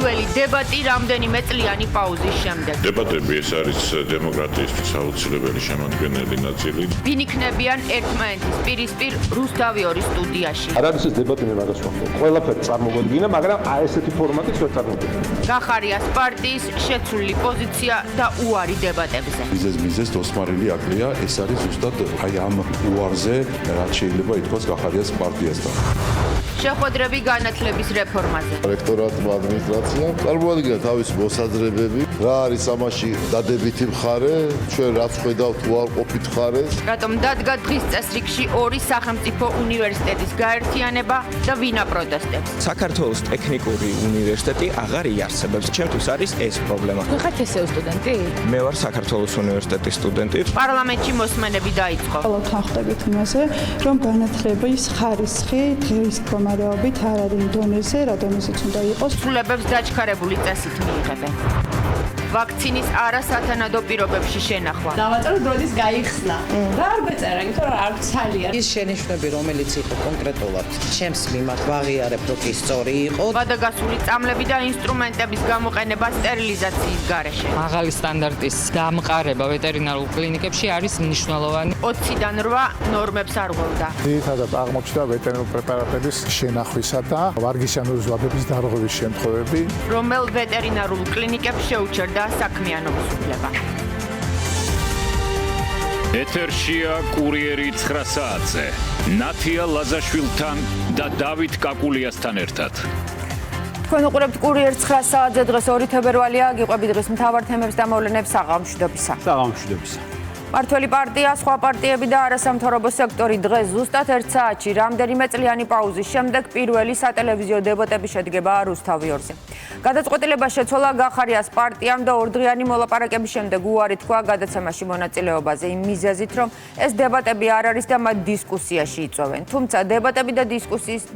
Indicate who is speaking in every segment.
Speaker 1: პირველი დებატი რამდენიმე წლიანი პაუზის შემდეგ.
Speaker 2: დებატები ეს არის დემოკრატიისთვის აუცილებელი შემადგენელი ნაწილი.
Speaker 1: ვინ იქნებიან ერთმანეთის პირისპირ რუსთავიორის სტუდიაში.
Speaker 3: არ არის ეს დებატი მე მაგას ვამბობ. ყველაფერი წარმოგვედგინა, მაგრამ აი ესეთი ფორმატით ვერ წარმოგვედგინა.
Speaker 1: გახარიას პარტიის შეცვლილი პოზიცია და უარი დებატებზე.
Speaker 4: მიზეზ დოსმარილი აკლია, ეს არის ზუსტად აი ამ უარზე, რაც შეიძლება ითქვას გახარიას პარტიასთან.
Speaker 1: შეხვედრები განათლების რეფორმაზე.
Speaker 5: რექტორატმა ადმინისტრაციამ წარმოადგინა თავისი მოსაზრებები, რა არის ამაში დადებითი მხარე, ჩვენ რაც ხედავთ უარყოფით მხარეს.
Speaker 1: რატომ დადგა დღის წესრიგში ორი სახელმწიფო უნივერსიტეტის გაერთიანება და ვინ აპროტესტებს?
Speaker 6: საქართველოს ტექნიკური უნივერსიტეტი აღარ იარსებებს. ჩემთვის არის ეს პრობლემა.
Speaker 7: ხართ ესეო სტუდენტი?
Speaker 6: მე ვარ საქართველოს უნივერსიტეტის სტუდენტი.
Speaker 1: პარლამენტში მოსმენები დაიწყო.
Speaker 8: ყველათ ახდებით იმაზე, რომ განათლების ხარისხი დღის მდგომარეობით არ არის დონეზე, რა დონეზეც უნდა იყოს.
Speaker 1: სრულებებს დაჩქარებული წესით მიიღებენ. ვაქცინის არასათანადო პირობებში შენახვა.
Speaker 7: დავაწეროთ როდის გაიხსნა. რა არ ბეწერა, იმიტომ რომ არ ცალია.
Speaker 9: ის შენიშვნები, რომელიც იყო კონკრეტულად ჩემს მიმართ ვაღიარებ, რომ კი სწორი იყო.
Speaker 1: ვადაგასული წამლები და ინსტრუმენტების გამოყენება სტერილიზაციის გარეშე.
Speaker 7: მაღალი სტანდარტის დამყარება ვეტერინარულ კლინიკებში არის მნიშვნელოვანი.
Speaker 1: 20-დან 8 ნორმებს არ ღვევდა.
Speaker 10: ძირითადად აღმოჩნდა ვეტერინარული პრეპარატების შენახვისა და ვარგისიანური ზვაგების დარღვევის შემთხვევები.
Speaker 1: რომელ ვეტერინარულ კლინიკებს შეუჩერდა საქმიანობის უფლება.
Speaker 11: ეთერშია კურიერი 9 საათზე. ნათია ლაზაშვილთან და დავით კაკულიასთან ერთად.
Speaker 12: თქვენ უყურებთ კურიერ 9 საათზე. დღეს 2 თებერვალია. გიყვებით დღის მთავარ თემებს და მოვლენებს საღამოშვიდობისა. მართველი პარტია, სხვა პარტიები და არასამთავრობო სექტორი დღეს ზუსტად 1 საათში რამდენიმე წლიანი პაუზის შემდეგ პირველი სატელევიზიო დებატები შედგება რუსთავიორზე. გადაწყვეტილება შეცვალა გახარიას პარტიამ და ორდღიანი მოლაპარაკების შემდეგ უარი თქვა გადაცემაში მონაწილეობაზე იმ მიზეზით, რომ ეს დებატები არ არის და მათ დისკუსიაში იწვევენ. თუმცა დებატები და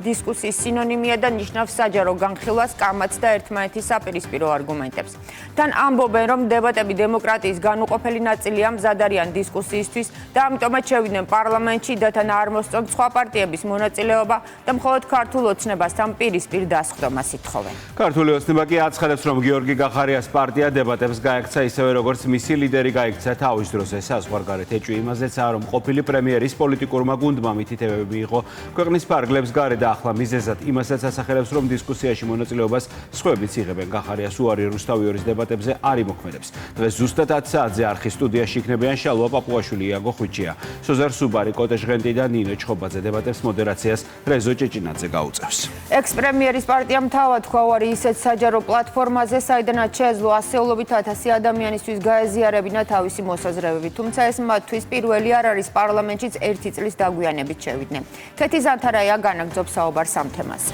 Speaker 12: დისკუსიის სინონიმია და ნიშნავს საჯარო განხილვას, კამათს და ერთმანეთის საპირისპირო არგუმენტებს. თან ამბობენ, რომ დებატები დემოკრატიის განუყოფელი ნაწილია, მზად არიან დისკუსიისთვის და ამიტომაც შევიდნენ პარლამენტში და თან არ მოსწონთ სხვა პარტიების მონაწილეობა და მხოლოდ ქართულ ოცნებასთან პირისპირ დასხდომას ითხოვენ.
Speaker 13: ქართული ოცნება კი აცხადებს, რომ გიორგი გახარიას პარტია დებატებს გაექცა ისევე როგორც მისი ლიდერი გაიქცა თავის დროზე. საზღვარგარეთ ეჭვი იმაზეცაა, რომ ყოფილი პრემიერის პოლიტიკურმა გუნდმა მითითებები მიიღო ქვეყნის ფარგლებს გარეთ და ახლა მიზეზად იმასაც ასახელებს, რომ დისკუსიაში მონაწილეობას სხვაებიც იღებენ. გახარიას უარი რუსთავიორის დებატებზე არ იმოქმედებს. დღეს ზუსტად 10 საათზე არხის სტუდიაში იქნებიან შალვა პაპუაშვილი, იაგო ხვიჩია, სოზარ სუბარი, კოტე ჟღენტი და ნინო ჩხობაძე. დებატებს მოდერაციას რეზო ჭეჭინაძე გაუწევს. ექს-პრემიერის პარტიამ თავად თქვა უარი ისეთ საჯარო პლატფორმაზე, საიდანაც შეეძლო ასეულობით 1000 ადამიანისთვის გაეზიარებინა თავისი მოსაზრებები. თუმცა ეს მათთვის პირველი არ არის პარლამენტშიც 1 წლის დაგვიანებით შევიდნენ. ქეთი ზანთარაია განაგრძობს საუბარს ამ თემაზე.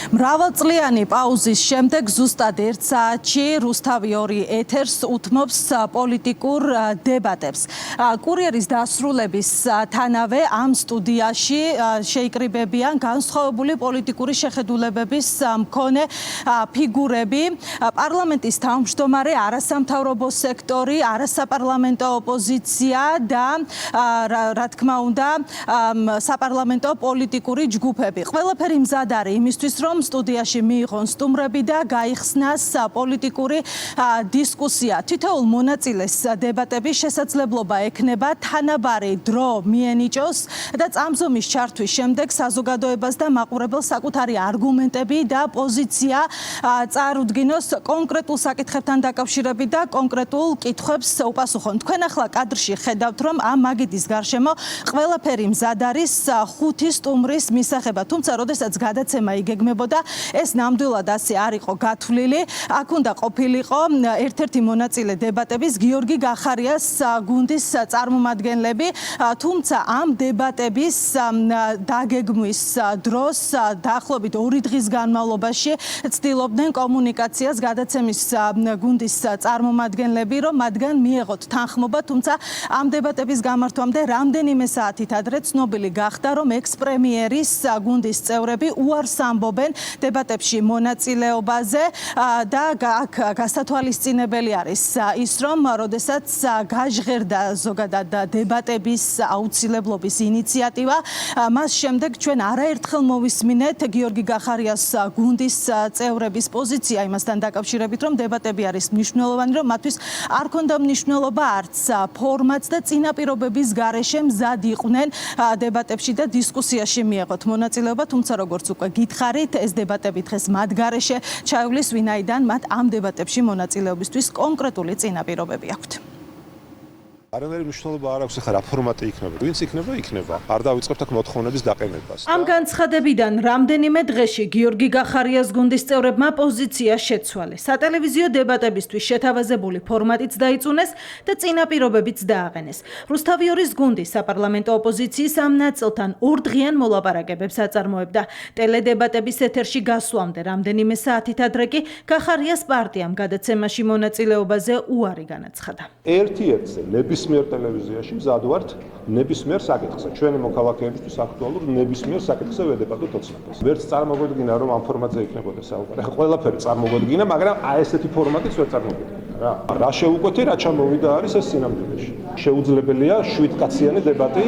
Speaker 14: მრავალწლიანი პაუზის შემდეგ ზუსტად 1 საათში რუსთავიორი ეთერს უთმობს პოლიტიკურ დებატებს. კურიერის დასრულებისთანავე ამ სტუდიაში შეიკრიბებიან განსხვავებული პოლიტიკური შეხედულებების მქონე ფიგურები. პარლამენტის თავმჯდომარე, არასამთავრობო სექტორი, არასაპარლამენტო ოპოზიცია და რა თქმა უნდა საპარლამენტო პოლიტიკური ჯგუფები. ყველაფერი მზად არის იმისთვის, რომ სტუდიაში მიიღონ სტუმრები და გაიხსნას პოლიტიკური დისკუსია. თითოეულ მონაწილეს დებატების შესაძლებლობა ექნება თანაბარი დრო მიენიჭოს და წამზომის ჩართვის შემდეგ საზოგადოებას და მაყურებელს საკუთარი არგუმენტები და პოზიცია წარუდგინოს კონკრეტულ საკითხებთან დაკავშირებით და კონკრეტულ კითხვებს უპასუხონ. თქვენ ახლა კადრში ხედავთ, რომ ამ მაგიდის გარშემო ყველაფერი მზად არის 5 სტუმრის მისაღებად. თუმცა, როდესაც გადაცემა იგეგმებოდა, ეს ნამდვილად ასე არ იყო გათვლილი. აქ უნდა ყოფილიყო ერთ-ერთი მონაწილე დებატების გიორგი გახარიას გუნდის წარმომადგენლები. თუმცა ამ დებატების დაგეგმვის დროს დაახლოებით 2 დღის განმავლობაში ცდილობდნენ კომუნიკაციას გადაცემის გუნდის წარმომადგენლები, რომ მათგან მიეღოთ თანხმობა. თუმცა ამ დებატების გამართვამდე რამდენიმე საათით ადრე ცნობილი გახდა, რომ ექს-პრემიერის გუნდის წევრები უარს ამბობენ დებატებში მონაწილეობაზე და აქ გასათვალისწინებელი არის ის, რომ როდესაც გაჟღერდა ზოგადად დებატების აუცილებლობის ინიციატივა, მას შემდეგ ჩვენ არაერთხელ მოვისმინეთ გიორგი გახარიას გუნდის წევრების პოზიცია იმასთან დაკავშირებით, რომ დებატები არის მნიშვნელოვანი, რომ მათთვის არ ქონდა მნიშვნელობა არც ფორმატს და წინაპირობების გარეშე მზად იყვნენ დებატებში და დისკუსიაში მიეღოთ მონაწილეობა, თუმცა როგორც უკვე გითხარით, ეს დებატები დღეს მათ გარეშე ჩაივლის, ვინაიდან მათ ამ დებატებში მონაწილეობისთვის კონკრეტული წინაპირობები აქვთ.
Speaker 3: არანაირი მნიშვნელობა არ აქვს ახლა რა ფორმატი იქნება. ვინც იქნება. არ დავიწყებთ აქ მოთხოვნების დაყენებას.
Speaker 15: ამ განცხადებიდან რამდენიმე დღეში გიორგი გახარიას გუნდის წევრებმა პოზიცია შეცვალეს. სატელევიზიო დებატებისთვის შეთავაზებული ფორმატიც დაიწუნეს და წინაპირობებიც დააყენეს. რუსთავიორის გუნდი საპარლამენტო ოპოზიციის ამ ნაწილთან ორდღიან მოლაპარაკებებს აწარმოებდა. ტელედებატების ეთერში გასვლამდე რამდენიმე საათით ადრე კი გახარიას პარტიამ გადაცემაში მონაწილეობაზე უარი განაცხადა.
Speaker 3: ერთ-ერთზე ნებისმიერ ტელევიზიაში მზად ვართ ნებისმიერ საკითხზე. ჩვენი მოქალაქეებისთვის აქტუალურ ნებისმიერ საკითხზე ვედებატოთ ოცნებას. ვერც წარმოგვედგინა, რომ ამ ფორმატზე იქნებოდა საუბარი. ყველაფერი წარმოგვედგინა, მაგრამ აი ესეთი ფორმატიც ვერ წარმოგვედგინა რა. რა შეუკვეთე, რა ჩამოვიდა არის ეს სინამდვილეში. შეუძლებელია 7 კაციანი დებატი,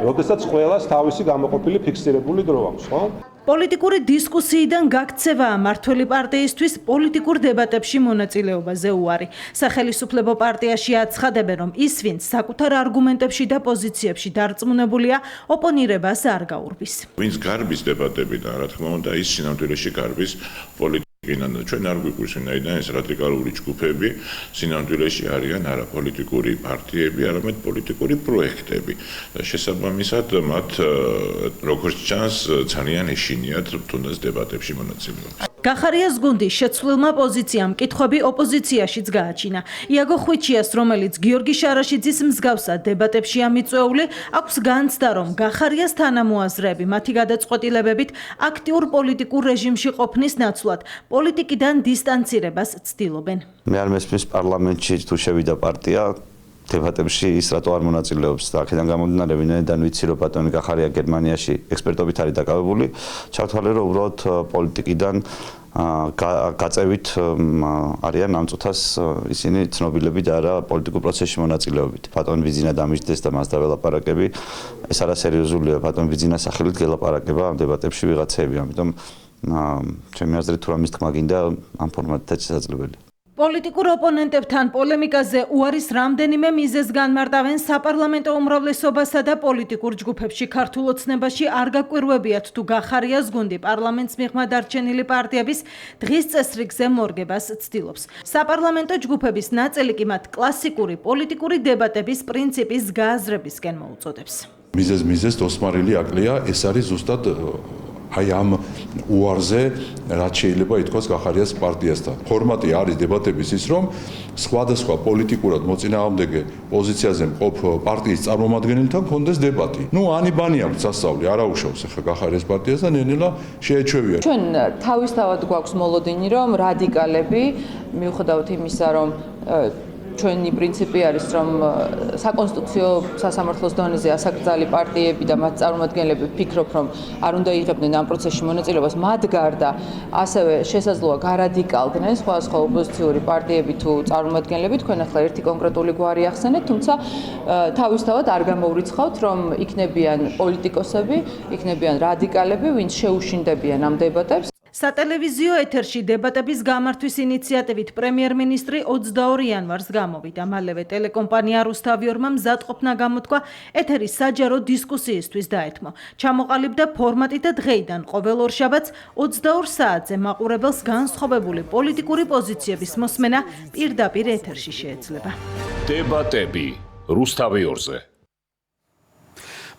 Speaker 3: როდესაც ყველას თავისი გამოყოფილი ფიქსირებული დრო აქვს, ხო?
Speaker 15: პოლიტიკური დისკუსიიდან გაქცევაა მართველი პარტიისთვის პოლიტიკურ დებატებში მონაწილეობაზე უარი. სახელისუფლებო პარტიაში აცხადებენ, რომ ის, ვინც საკუთარ არგუმენტებში და პოზიციებში დარწმუნებულია, ოპონირებას არ გაურბის.
Speaker 2: ვინც გარბის დებატებიდან, რა თქმა უნდა, ის სინამდვილეში გარბის ჩვენ არ გვიყვარს ვინაიდან ეს რადიკალური ჯგუფები სინამდვილეში არიან არა პოლიტიკური პარტიები, არამედ პოლიტიკური პროექტები. და შესაბამისად მათ როგორც ჩანს ძალიან ეშინიათ თუნდაც დებატებში მონაწილეობა.
Speaker 15: გახარიას გუნდის შეცვლილმა პოზიციამ კითხვები ოპოზიციაშიც გააჩინა. იაგო ხვიჩიას, რომელიც გიორგი შარაშიძის მსგავსად დებატებშია მიწვეული, აქვს განცდა, რომ გახარიას თანამოაზრეები მათი გადაწყვეტილებებით აქტიურ პოლიტიკურ რეჟიმში ყოფნის ნაცვლად პოლიტიკიდან დისტანცირებას ცდილობენ.
Speaker 16: მე არ მესმის პარლამენტში თუ შევიდა პარტია დებატებში ის რატო არ მონაწილეობს და აქედან გამომდინარე ვინაიდან ვიცი რომ ბატონი გახარია გერმანიაში ექსპერტობით არის დაკავებული, ჩავთვალე რომ უბრალოდ პოლიტიკიდან გაწევით არიან ამ წუთას ისინი ცნობილები და არა პოლიტიკურ პროცესში მონაწილეობით. ბატონ ვიძინა დამიჯდეს და მას დაველაპარაკები, ეს არასერიოზულია. ბატონ ვიძინას სახელით გელაპარაკება ამ დებატებში ვიღაცები, ამიტომ ჩემი აზრით თუ რამის თქმა გინდა ამ ფორმატითაც შესაძლებელია.
Speaker 15: პოლიტიკურ ოპონენტებთან პოლემიკაზე უარის რამდენიმე მიზეზს განმარტავენ საპარლამენტო უმრავლესობასა და პოლიტიკურ ჯგუფებში ქართულ ოცნებაში არ გაკვირვებიათ თუ გახარიას გუნდი პარლამენტს მიღმა დარჩენილი პარტიების დღის წესრიგზე მორგებას ცდილობს. საპარლამენტო ჯგუფების ნაწილი კი მათ კლასიკური პოლიტიკური დებატების პრინციპის გააზრებისკენ მოუწოდებს.
Speaker 4: მიზეზ ოსმარილი აკლია, ეს არის ზუსტად აი ამ უარზე რაც შეიძლება ითქვას გახარიას პარტიასთან. ფორმატი არის დებატების ის, რომ სხვადასხვა პოლიტიკურად მოწინააღმდეგე პოზიციაზე მყოფ პარტიის წარმომადგენელთან კონდეს დებატი. ანიბანი აქვს სასწაული, არაუშავს ახლა გახარიას პარტიას და ნელ-ნელა შეეჩვევია.
Speaker 17: ჩვენ თავისთავად გვაქვს მოლოდინი, რომ რადიკალები მიუხედავად იმისა, რომ ჩვენი პრინციპი არის, რომ საკონსტიტუციო სასამართლოს დონეზე ასაკრძალი პარტიები და მათ წარმომადგენლები ვფიქრობ, რომ არ უნდა იღებდნენ ამ პროცესში მონაწილეობას, მათ გარდა ასევე შესაძლოა გარადიკალდნენ სხვადასხვა ოპოზიციური პარტიები თუ წარმომადგენლები. თქვენ ახლა ერთი კონკრეტული გვარი ახსენეთ, თუმცა თავისთავად არ გამოვრიცხავთ, რომ იქნებიან პოლიტიკოსები, იქნებიან რადიკალები, ვინც შეუშინდებიან ამ დებატებს. სატელევიზიო ეთერში დებატების გამართვის ინიციატივით პრემიერ-მინისტრი 22 იანვარს გამოვიდა. მალევე ტელეკომპანია რუსთავიორმა მზადყოფნა გამოთქვა ეთერის საჯარო დისკუსიისთვის დაეთმო. ჩამოყალიბდა ფორმატი და დღეიდან ყოველ ორშაბათს 22 საათზე მაყურებელს განსხვავებული პოლიტიკური პოზიციების მოსმენა პირდაპირ ეთერში შეეძლება.
Speaker 11: დებატები რუსთავიორზე.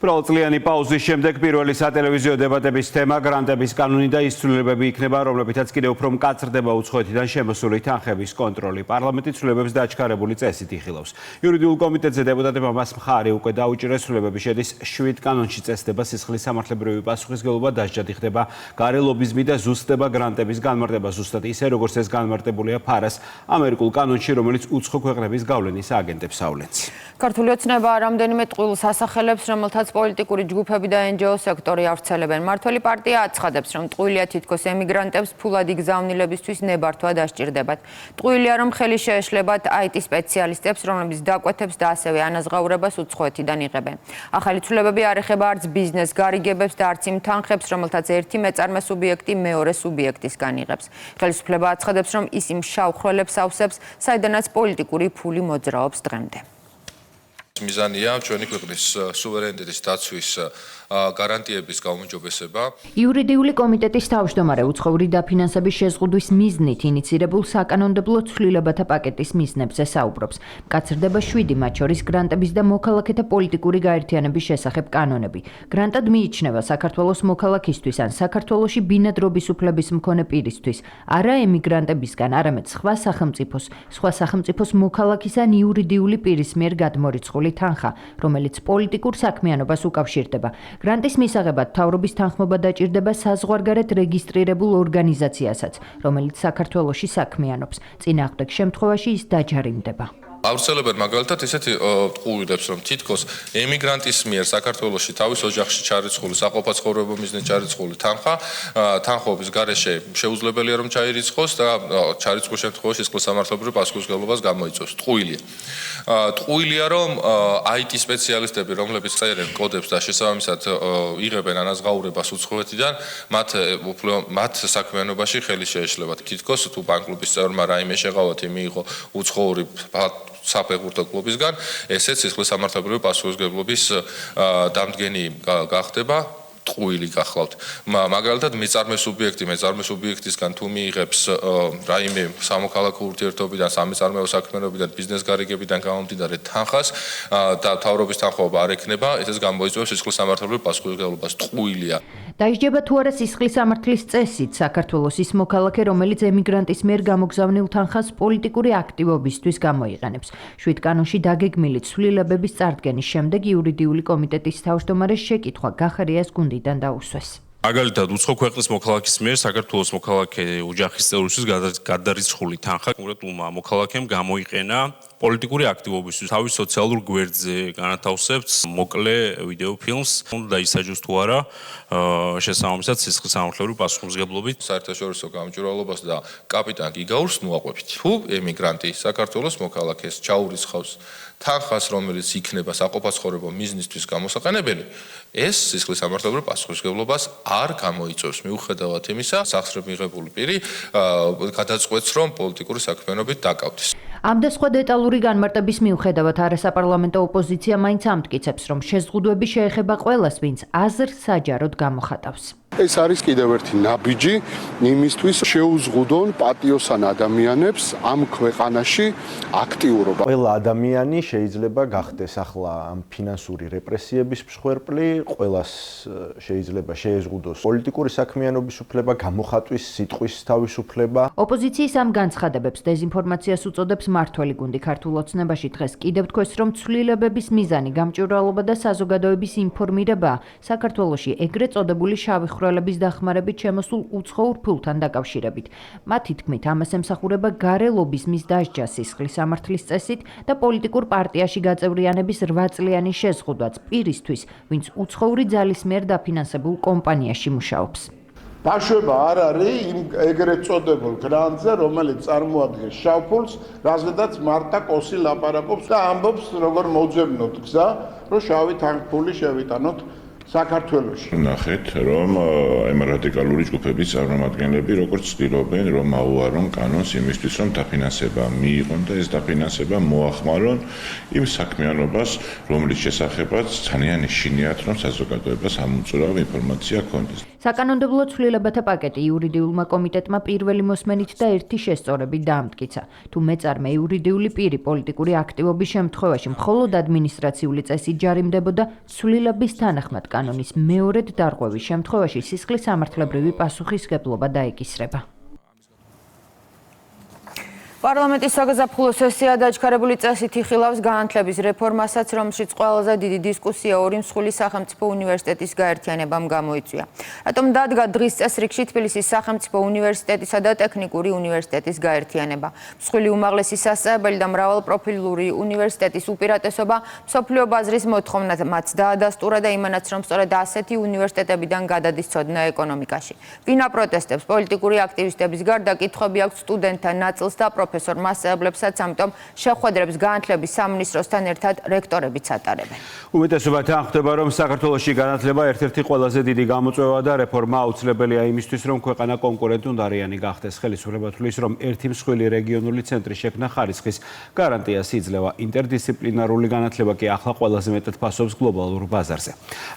Speaker 13: პროწლიანი პაუზის შემდეგ პირველი სატელევიზიო დებატების თემა გრანტების კანონი და ის ცვლილებები იქნება, რომლებითაც კიდევ უფრო მკაცრდება უცხოეთიდან შემოსული თანხების კონტროლი. პარლამენტი ცვლილებებს დაჩქარებული წესით იხილავს. იურიდიულ კომიტეტზე დეპუტატებმა მას მხარი უკვე დაუჭირეს. ცვლილებები შედის 7 კანონში, წესდება სისხლის სამართლებრივი პასუხისმგებლობა, დასჯადი ხდება გარე ლობიზმი და ზუსტდება გრანტების განმარტება ზუსტად ისე, როგორც ეს განმარტებულია ფარას ამერიკულ კანონში, რომელიც უცხო ქვეყნების გავლენის აგენტებს ავლენს.
Speaker 12: ქართული ოცნება რამდენიმე ტყუილს ასახელებს, რომელთაც პოლიტიკური ჯგუფები და NGO სექტორი ავრცელებენ. მმართველი პარტია აცხადებს, რომ ტყუილია თითქოს ემიგრანტებს ფულადი გზავნილებისთვის ნებართვა დასჭირდებათ. ტყუილია, რომ ხელი შეეშლებათ IT სპეციალისტებს, რომლებიც დაკვეთებს და ასევე ანაზღაურებას უცხოეთიდან იღებენ. ახალი ცვლილებები არ ეხება არც ბიზნეს გარიგებებს და არც იმ თანხებს, რომელთაც ერთი მეწარმე სუბიექტი მეორე სუბიექტისგან იღებს. ხელისუფლება აცხადებს, რომ ის იმ შავ ხვრელებს ავსებს, საიდანაც პოლიტიკური ფული მოძრაობს დღემდე.
Speaker 18: მიზანია ჩვენი ქვეყნის სუვერენიტეტის დაცვის გარანტიების გაუმჯობესება.
Speaker 19: იურიდიული კომიტეტის თავმჯდომარე უცხოური დაფინანსების შეზღუდვის მიზნით ინიცირებულ საკანონმდებლო ცვლილებათა პაკეტის მიზნებზე საუბრობს. მკაცრდება 7, მათ შორის გრანტების და მოქალაქეთა პოლიტიკური გაერთიანების შესახებ კანონები. გრანტად მიიჩნევა საქართველოს მოქალაქისთვის ან საქართველოში ბინადრობის უფლების მქონე პირისთვის, არა ემიგრანტებისგან, არამედ სხვა სახელმწიფოს მოქალაქის ან იურიდიული პირის მიერ გადმორიცხული თანხა, რომელიც პოლიტიკურ საქმიანობას უკავშირდება. გრანტის მისაღებად მთავრობის თანხმობა დაჭირდება საზღვარგარეთ რეგისტრირებულ ორგანიზაციასაც, რომელიც საქართველოში საქმიანობს. წინააღმდეგ შემთხვევაში ის დაჯარიმდება.
Speaker 18: ავრცელებენ მაგალითად ისეთი ტყუილებს, რომ თითქოს ემიგრანტის მიერ საქართველოში თავის ოჯახში ჩარიცხული საყოფაცხოვრებო მიზნით ჩარიცხული თანხმობის გარეშე შეუძლებელია რომ ჩაირიცხოს და ჩარიცხვის შემთხვევაში სქესამართლობრივ პასუხისმგებლობას გამოიწვევს. ტყუილია, რომ IT სპეციალისტები, რომლებიც წერენ კოდებს და შესაბამისად იღებენ ანაზღაურებას უცხოეთიდან, მათ საქმიანობაში ხელი შეეშლებათ. თითქოს თუ ბანკ-კლუბის წევრმა რაიმე შეღავათ, მიიღო უცხოური საფეხბურთო კლუბისგან, ესეც სქესამართლობრივი პასუხისმგებლობის დამდგენი გახდება. ტყუილი გახლავთ. მაგალითად, მეწარმე სუბიექტისგან თუ მიიღებს რაიმე სამოქალაქო ურთიერთობიდან, სამეწარმეო საქმიანობიდან, ბიზნეს გარიგებიდან გამომდინარე თანხას და მთავრობის თანხმობა არ ექნება, ესეც გამოიწვევს სქესამართლობრივ პასუხისმგებლობას. ტყუილია.
Speaker 19: დაიჯდება თუ არა სისხლის სამართლის წესით საქართველოს ის მოქალაქე, რომელიც ემიგრანტის მიერ გამოგზავნილ თანხას პოლიტიკური აქტივობისთვის გამოიყენებს. 7 კანონში დაგეგმილი ცვლილებების წარდგენის შემდეგ იურიდიული კომიტეტის თავმჯდომარეს შეკითხვა გახარიას გუნდიდან დაუსვეს.
Speaker 20: მაგალითად, უცხო ქვეყნის მოქალაქის მიერ საქართველოს მოქალაქე ოჯახის წევრისთვის გადარიცხული თანხა კონკრეტულმა მოქალაქემ გამოიყენა პოლიტიკური აქტივობისთვის. თავის სოციალურ გვერდზე განათავსებთ მოკლე ვიდეო ფილმს, უნდა ისაჯოს თუ არა შესაბამისად სისხლისამართლობრივი პასუხისმგებლობით. საერთაშორისო გამჭვირვალობას და კაპიტან გიგაურს მოაყვებით. თუ ემიგრანტი საქართველოს მოქალაქეს ჩაურიცხავს თანხას, რომელიც იქნება საყოფაცხოვრებო მიზნისთვის გამოსაყენებელი, ეს სისხლისამართლობრივ პასუხისმგებლობას არ გამოიწვევს. მიუხედავად იმისა, სახსრებ მიღებული პირი გადაწყვეტს, რომ პოლიტიკური საქმიანობით დაკავდეს.
Speaker 19: ამ და სხვა დეტალური განმარტების მიუხედავად არასაპარლამენტო ოპოზიცია მაინც ამტკიცებს, რომ შეზღუდვები შეეხება ყველას, ვინც აზრს საჯაროდ გამოხატავს.
Speaker 21: ეს არის კიდევ ერთი ნაბიჯი იმისთვის შეუზღუდონ პატიოსან ადამიანებს ამ ქვეყანაში აქტიურობა.
Speaker 22: ყველა ადამიანი შეიძლება გახდეს ახლა ამ ფინანსური რეპრესიების მსხვერპლი, ყველას შეიძლება შეეზღუდოს პოლიტიკური საქმიანობის უფლება, გამოხატვის სიტყვის თავისუფლება.
Speaker 19: ოპოზიციის ამ განცხადებებს დეზინფორმაციას უწოდებს მართველი გუნდი ქართულ ოცნებაში. დღეს კიდევ თქვეს, რომ ცვლილებების მიზანი გამჭვირვალობა და საზოგადოების ინფორმირებაა საქართველოში ეგრეთ წოდებული შავი ხვრელების დახმარებით შემოსულ უცხოურ ფულთან დაკავშირებით. მათი თქმით, ამას ემსახურება გარე ლობიზმის დასჯა სისხლის სამართლის წესით და პოლიტიკურ პარტიაში გაწევრიანების 8 წლიანი შეზღუდვაც პირისთვის, ვინც უცხოური ძალის მიერ დაფინანსებულ კომპანიაში მუშაობს.
Speaker 21: დაშვება არ არის იმ ეგრეთ წოდებულ გრანტზე, რომელიც წარმოადგენს შავ ფულს, რაზედაც მარტა კოსი ლაპარაკობს და ამბობს, როგორ მოძებნოთ გზა, რომ შავი თანხმული შევიტანოთ საქართველოში.
Speaker 2: ნახეთ, რომ რადიკალური ჯგუფების წარმომადგენლები როგორც ცდილობენ, რომ აუარონ კანონს იმისთვის, რომ დაფინანსება მიიღონ და ეს დაფინანსება მოახმარონ იმ საქმიანობას, რომლის შესახებაც ძალიან ეშინიათ, რომ საზოგადოებას ამოწურავ ინფორმაცია ჰქონდეს.
Speaker 19: საკანონმდებლო ცვლილებათა პაკეტი იურიდიულმა კომიტეტმა პირველი მოსმენით და ერთი შესწორებით დაამტკიცა. თუ მეწარმე იურიდიული პირი პოლიტიკური აქტივობის შემთხვევაში მხოლოდ ადმინისტრაციული წესით ჯარიმდებოდა, ცვლილების თანახმად კანონის მეორედ დარღვევის შემთხვევაში სისხლისამართლებრივი პასუხისმგებლობა დაეკისრება.
Speaker 12: პარლამენტის საგაზაფხულო სესია დაჩქარებული წესით იხილავს განათლების რეფორმასაც, რომელშიც ყველაზე დიდი დისკუსია ორი მსხვილი სახელმწიფო უნივერსიტეტის გაერთიანებამ გამოიწვია. რატომ დადგა დღის წესრიგში თბილისის სახელმწიფო უნივერსიტეტისა და ტექნიკური უნივერსიტეტის გაერთიანება? მსხვილი უმაღლესი სასწავლებელი და მრავალპროფილური უნივერსიტეტის უპირატესობა მსოფლიო ბაზრის მოთხოვნად მათ დაადასტურა და იმანაც, რომ სწორედ ასეთი უნივერსიტეტებიდან გადადის ცოდნა ეკონომიკაში. ვინ აპროტესტებს? პოლიტიკური აქტივისტების გარდა კითხვები აქვს სტუდენტთა ნაწილს და პროფესორ მასწავლებლებსაც, ამიტომ შეხვედრებს განათლების სამინისტროსთან ერთად რექტორებიც ატარებენ.
Speaker 13: უმეტესობა თან ხვდება, რომ საქართველოში განათლება ერთ-ერთი ყველაზე დიდი გამოწვევა და რეფორმა აუცილებელია იმისთვის, რომ ქვეყანა კონკურენტუნდარიანი გახდეს. ხელისუფლება თვლის, რომ ერთი მსხვილი რეგიონული ცენტრი შექმნა ხარისხის გარანტიას იძლევა. ინტერდისციპლინარული განათლება კი ახლა ყველაზე მეტად ფასობს გლობალურ ბაზარზე.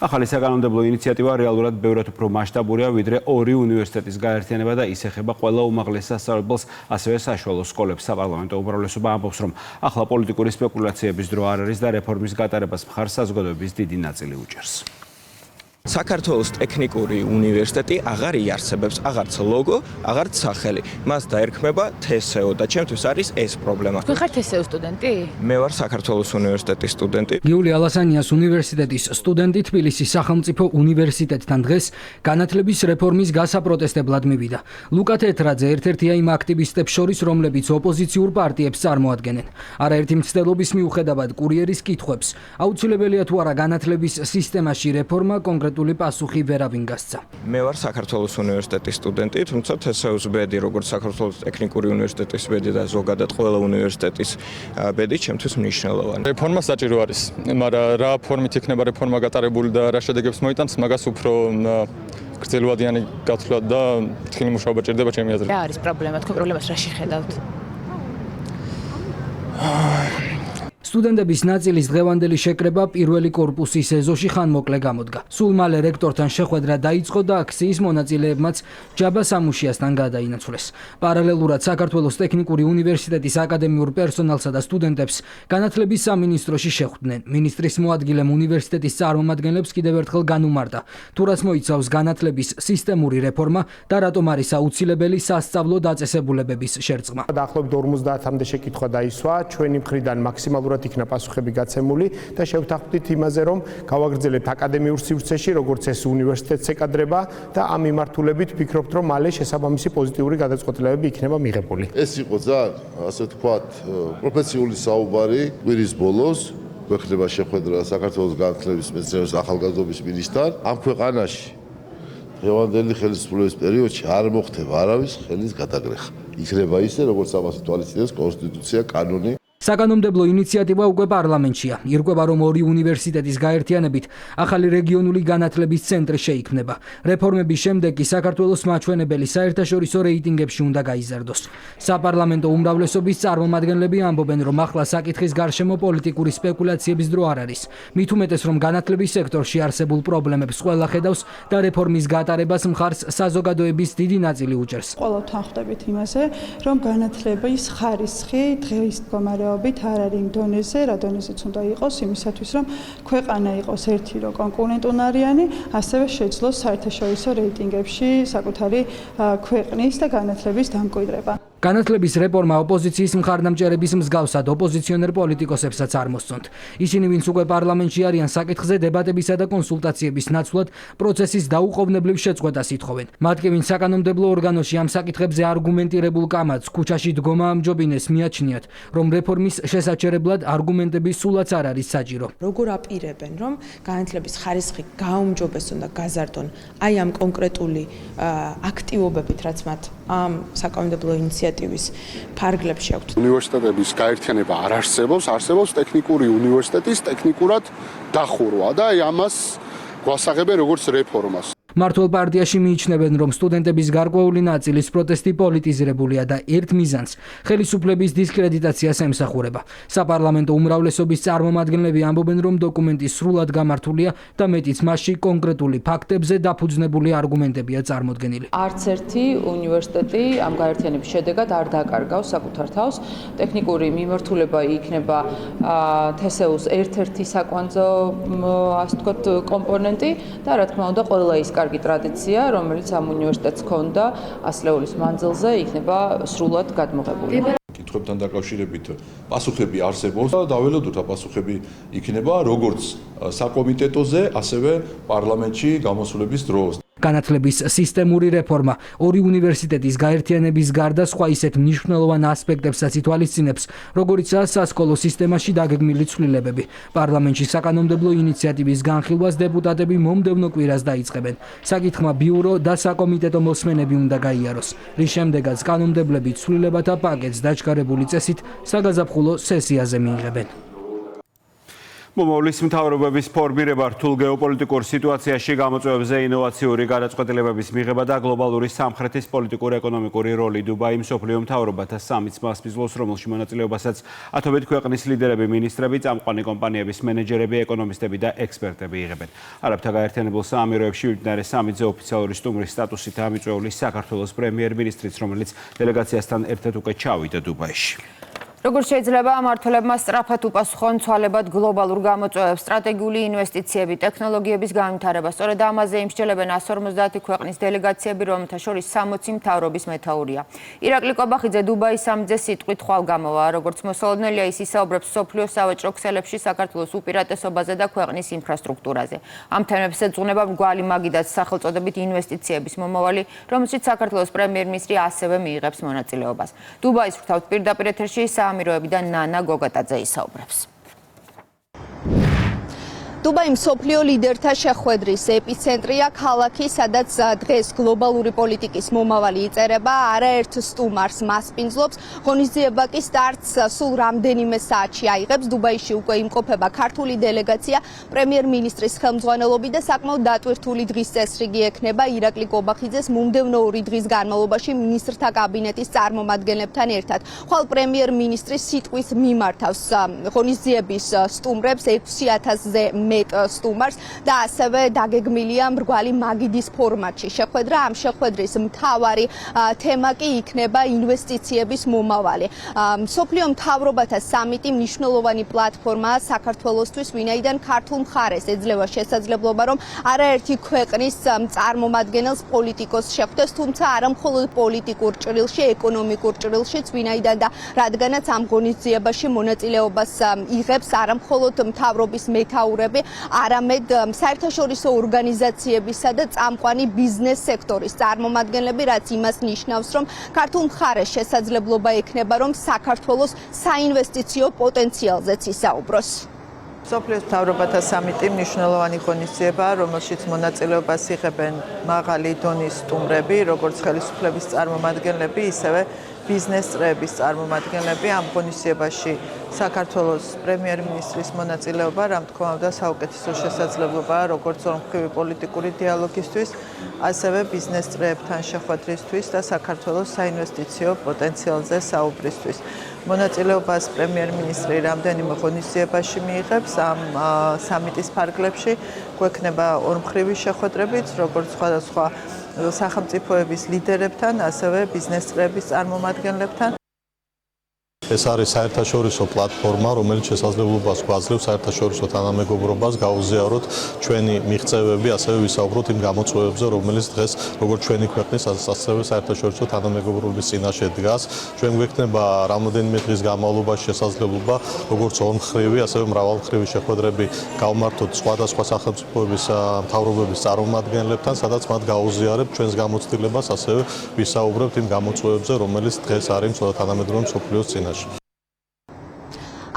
Speaker 13: ახალი საკანონმდებლო ინიციატივა რეალურად ბევრად უფრო მასშტაბურია, ვიდრე ორი უნივერსიტეტის გაერთიანება და ის ეხება ყველა უმაღლეს სასწავლებელს, ასევე საშუალო სკოლებს. საპარლამენტო უმრავლესობა ამბობს, რომ ახლა პოლიტიკური სპეკულაციების დრო არ არის და რეფორმის გატარებას მხარს საზოგადოების დიდი ნაწილი უჭერს.
Speaker 5: საქართველოს ტექნიკური უნივერსიტეტი აღარ იარსებებს, აღარც ლოგო, აღარც სახელი. მას დაერქმება TSO და ჩემთვის არის ეს პრობლემა.
Speaker 1: თქვენ ხართ TSO სტუდენტი?
Speaker 5: მე ვარ საქართველოს უნივერსიტეტის სტუდენტი.
Speaker 6: გიული ალასანიას უნივერსიტეტის სტუდენტი თბილისის სახელმწიფო უნივერსიტეტთან დღეს განათლების რეფორმის გასაპროტესტებლად მივიდა. ლუკა თეთრაძე ერთ-ერთია იმ აქტივისტებს შორის, რომლებიც ოპოზიციურ პარტიებს წარმოადგენენ. არაერთი მცდელობის მიუხედავად კურიერის კითხვებს, აუცილებელია თუ არა განათლების სისტემაში რეფორმა, კონკრეტული პასუხი ვერავინ გასცა.
Speaker 5: მე ვარ საქართველოს უნივერსიტეტის სტუდენტი, თუმცა TSO-ს ბედი, როგორც საქართველოს ტექნიკური უნივერსიტეტის ბედი და ზოგადად ყველა უნივერსიტეტის ბედი, ჩემთვის მნიშვნელოვანი.
Speaker 23: რეფორმა საჭირო არის, მაგრამ რა ფორმით იქნება რეფორმა გატარებული და რა შედეგებს მოიტანს, მაგას უფრო გრძელვადიანი გათვლა და ფრთხილი მუშაობა ჭირდება ჩემი აზრით.
Speaker 1: რა არის პრობლემა? თქვენ პრობლემას რა შეხედავთ?
Speaker 6: სტუდენტების ნაწილის დღევანდელი შეკრება პირველი კორპუსის ეზოში ხანმოკლე გამოდგა. სულ მალე რექტორთან შეხვედრა დაიწყო და აქციის მონაწილეებმაც ჯაბა სამუშიასთან გადაინაცვლეს. პარალელურად საქართველოს ტექნიკური უნივერსიტეტის აკადემიურ პერსონალსა და სტუდენტებს განათლების სამინისტროში შეხვდნენ. მინისტრის მოადგილემ უნივერსიტეტის წარმომადგენლებს კიდევ ერთხელ განუმარტა, თუ რას მოიცავს განათლების სისტემური რეფორმა და რატომ არის აუცილებელი სასწავლო დაწესებულებების შერწყმა.
Speaker 24: დაახლოებით 50-მდე შეკითხვა დაისვა, ჩვენი მხრიდან მაქსიმალურად იქნა პასუხები გაცემული და შევთანხმდით იმაზე, რომ გავაგრძელებთ აკადემიურ სივრცეში, როგორც ეს უნივერსიტეტს ეკადრება და ამ მიმართულებით ვფიქრობთ, რომ მალე შესაბამისი პოზიტიური გადაწყვეტილებები იქნება მიღებული.
Speaker 25: ეს იყო ძალიან, ასე ვთქვათ, პროფესიული საუბარი კვირის ბოლოს, გვეხება შეხვედრა საქართველოს განათლების მეცნიერების ახალგაზრდობის მინისტრთან. ამ ქვეყანაში დღევანდელი ხელისუფლების პერიოდში არ მოხდება არავის ხელის გადაგრეხა. იქნება ისე, როგორც ამას ითვალისწინებს კონსტიტუცია, კანონი.
Speaker 6: საკანონმდებლო ინიციატივა უკვე პარლამენტშია. ირკვევა, რომ ორი უნივერსიტეტის გაერთიანებით ახალი რეგიონული განათლების ცენტრი შეიქმნება. რეფორმების შემდეგ კი საქართველოს მაჩვენებელი საერთაშორისო რეიტინგებში უნდა გაიზარდოს. საპარლამენტო უმრავლესობის წარმომადგენლები ამბობენ, რომ ახლა საკითხის გარშემო პოლიტიკური სპეკულაციების დრო არ არის. მით უმეტეს, რომ განათლების სექტორში არსებულ პრობლემებს ყველა ხედავს და რეფორმის გატარებას მხარს საზოგადოების დიდი ნაწილი უჭერს.
Speaker 8: ყოველთვის ხვდებით იმაზე, რომ განათლების ხარისხი დღის მდგომარეობით არ არის იმ დონეზე, რა დონეზეც უნდა იყოს, იმისათვის, რომ ქვეყანა იყოს ერთი რო კონკურენტუნარიანი, ასევე შეძლოს საერთაშორისო რეიტინგებში საკუთარი ქვეყნის და განათლების დამკვიდრება. განათლების რეფორმა ოპოზიციის მხარდამჭერების მსგავსად ოპოზიციონერ პოლიტიკოსებსაც არ მოსწონთ. ისინი, ვინც უკვე პარლამენტში არიან, საკითხზე დებატებისა და კონსულტაციების ნაცვლად პროცესის დაუყოვნებლივ შეწყვეტას ითხოვენ. მათ კი, ვინც საკანონმდებლო ორგანოში ამ საკითხებზე არგუმენტირებულ კამათს ქუჩაში დგომა ამჯობინეს, მიაჩნიათ, რომ რეფორმის შესაჩერებლად არგუმენტები სულაც არ არის საჭირო.
Speaker 26: როგორ აპირებენ, რომ განათლების ხარისხი გაუმჯობესონ და გაზარდონ აი ამ კონკრეტული აქტივობებით, რაც მათ ამ საკანონმდებლო ინიციატივის ფარგლებში აქვთ.
Speaker 21: უნივერსიტეტების გაერთიანება არ არსებობს, არსებობს ტექნიკური უნივერსიტეტის ტექნიკურად დახურვა და აი ამას გვასაღებენ როგორც რეფორმას.
Speaker 6: მართლ პარტიაში მიიჩნევენ, რომ სტუდენტების გარკვეული ნაწილის პროტესტი პოლიტიზირებულია და ერთ მიზანს ხელისუფლების დისკრედიტაციას ემსახურება. საპარლამენტო უმრავლესობის წარმომადგენლები ამბობენ, რომ დოკუმენტი სრულად გამართულია და მეტიც მასში კონკრეტული ფაქტებზე დაფუძნებული არგუმენტებია წარმოდგენილი.
Speaker 17: არც ერთი უნივერსიტეტი ამ გაერთიანების შედეგად არ დაკარგავს საკუთარ თავს. ტექნიკური მიმართულება იქნება TSO-ს ერთ-ერთი საკვანძო, ასე ვთქვათ, კომპონენტი და რა თქმა უნდა, ყველა ის კარგი ტრადიცია, რომელიც ამ უნივერსიტეტს ჰქონდა ასლეულის მანძილზე, იქნება სრულად გადმოღებული.
Speaker 4: პასუხებთან დაკავშირებით პასუხები არსებობს და დაველოდოთ პასუხები იქნება როგორც საკომიტეტოზე, ასევე პარლამენტში გამოსვლების დროს.
Speaker 6: განათლების სისტემური რეფორმა ორი უნივერსიტეტის გაერთიანების გარდა სხვა ისეთ მნიშვნელოვან ასპექტებსაც ითვალისწინებს, როგორიცაა სასკოლო სისტემაში დაგეგმილი ცვლილებები. პარლამენტში საკანონმდებლო ინიციატივის განხილვას დეპუტატები მომდევნო კვირას დაიწყებენ. საკითხმა ბიურო და საკომიტეტო მოსმენები უნდა გაიაროს, რის შემდეგაც კანონმდებლები ცვლილებათა პაკეტს დაჩქარებული წესით საგაზაფხულო სესიაზე მიიღებენ.
Speaker 13: მომავლის მთავრობების ფორმირება რთულ გეოპოლიტიკურ სიტუაციაში გამოწვევებზე ინოვაციური გადაწყვეტილებების მიღება და გლობალური სამხრეთის პოლიტიკურ-ეკონომიკური როლი დუბაი მსოფლიო მთავრობათა სამიტს მასპინძლობს, რომელში მონაწილეობასაც ათობით ქვეყნის ლიდერები, მინისტრები, წამყვანი კომპანიების მენეჯერები, ეკონომისტები და ექსპერტები იღებენ. არაბთა გაერთიანებულ საამიროებში მიმდინარე სამიტზე ოფიციალური სტუმრის სტატუსითაა მიწვეული საქართველოს პრემიერ-მინისტრიც, რომელიც დელეგაციასთან ერთად უკვე ჩავიდა დუბაიში.
Speaker 12: Როგორც შეიძლება მმართველებმა სწრაფად უპასუხონ ცვალებად გლობალურ გამოწვევებს, სტრატეგიული ინვესტიციები, ტექნოლოგიების განვითარება. სწორედ ამაზე იმსჯელებენ 150 ქვეყნის დელეგაციები, რომელთა შორის 60 მთავრობის მეთაურია. ირაკლი კობახიძე დუბაის სამიტზე სიტყვით ხვალ გამოვა. როგორც მოსალოდნელია, ის ისაუბრებს მსოფლიოს სავაჭრო ქსელებში საქართველოს უპირატესობაზე და ქვეყნის ინფრასტრუქტურაზე. ამ თემებს ეძღვნება მრგვალი მაგიდაც სახელწოდებით ინვესტიციების მომავალი, რომელშიც საქართველოს პრემიერ-მინისტრი ასევე მიიღებს მონაწილეობას. დუბაის ვრთავთ პირდაპირ ეთერში საამიროებიდან ნანა გოგატაძე ისაუბრებს.
Speaker 3: დუბაი მსოფლიო ლიდერთა შეხვედრის ეპიცენტრია, ქალაქი, სადაც დღეს გლობალური პოლიტიკის მომავალი იწერება, არაერთ სტუმარს მასპინძლობს. ღონისძიება კი სტარტს სულ რამდენიმე საათში აიღებს. დუბაიში უკვე იმყოფება ქართული დელეგაცია, პრემიერ-მინისტრის ხელმძღვანელობით და საკმაოდ დატვირთული დღის წესრიგი ექნება ირაკლი კობახიძეს მომდევნო 2 დღის განმავლობაში მინისტრთა კაბინეტის წარმომადგენლებთან ერთად. ხვალ პრემიერ-მინისტრის სიტყვის მიმართავს ღონისძიების სტუმრებს 6000-ზე მეტ სტუმარს და ასევე დაგეგმილია მრგვალი მაგიდის ფორმატში შეხვედრა. ამ შეხვედრის მთავარი თემა კი იქნება ინვესტიციების მომავალი. მსოფლიო მთავრობათა სამიტი მნიშვნელოვანი პლატფორმაა საქართველოსთვის, ვინაიდან ქართულ მხარეს ეძლევა შესაძლებლობა, რომ არაერთი ქვეყნის წარმომადგენელს პოლიტიკოს შეხვდეს, თუმცა არა მხოლოდ პოლიტიკურ ჭრილში, ეკონომიკურ ჭრილშიც, ვინაიდან და რადგანაც ამ ღონისძიებაში მონაწილეობას იღებს არა მხოლოდ მთავრობის მეთაურები, არამედ საერთაშორისო ორგანიზაციებისა და წამყვანი ბიზნეს სექტორის წარმომადგენლები, რაც იმას ნიშნავს, რომ ქართულ მხარეს შესაძლებლობა ექნება, რომ საქართველოს საინვესტიციო პოტენციალზეც ისაუბროს.
Speaker 7: მსოფლიოს მთავრობათა სამიტი მნიშვნელოვანი ღონისძიებაა, რომელშიც მონაწილეობას იღებენ მაღალი დონის სტუმრები, როგორც ხელისუფლების წარმომადგენლები, ისევე ბიზნეს წრეების წარმომადგენლები. ამ ღონისძიებაში საქართველოს პრემიერ-მინისტრის მონაწილეობა, რა თქმა უნდა, საუკეთესო შესაძლებლობაა როგორც ორმხრივი პოლიტიკური დიალოგისთვის, ასევე ბიზნეს წრეებთან შეხვედრისთვის და საქართველოს საინვესტიციო პოტენციალზე საუბრისთვის. მონაწილეობას პრემიერ-მინისტრი რამდენიმე ღონისძიებაში მიიღებს ამ სამიტის ფარგლებში, გვექნება ორმხრივი შეხვედრებიც, როგორც სხვადასხვა სახელმწიფოების ლიდერებთან, ასევე ბიზნეს წრეების წარმომადგენლებთან.
Speaker 9: ეს არის საერთაშორისო პლატფორმა, რომელიც შესაძლებლობას გვაძლევს საერთაშორისო თანამეგობრობას გაუზიაროთ ჩვენი მიღწევები, ასევე ვისაუბროთ იმ გამოწვევებზე, რომელიც დღეს როგორც ჩვენი ქვეყნის, ასევე საერთაშორისო თანამეგობრობის წინაშე დგას. ჩვენ გვექნება რამოდენიმე დღის განმავლობაში შესაძლებლობა, როგორც ორმხრივი, ასევე მრავალმხრივი შეხვედრები გავმართოთ სხვადასხვა სახელმწიფოების მთავრობების წარმომადგენლებთან, სადაც მათ გაუზიარებთ ჩვენს გამოცდილებას, ასევე ვისაუბრებთ იმ გამოწვევებზე, რომელიც დღეს არის თანამედროვე მსოფლიოს წინაშე.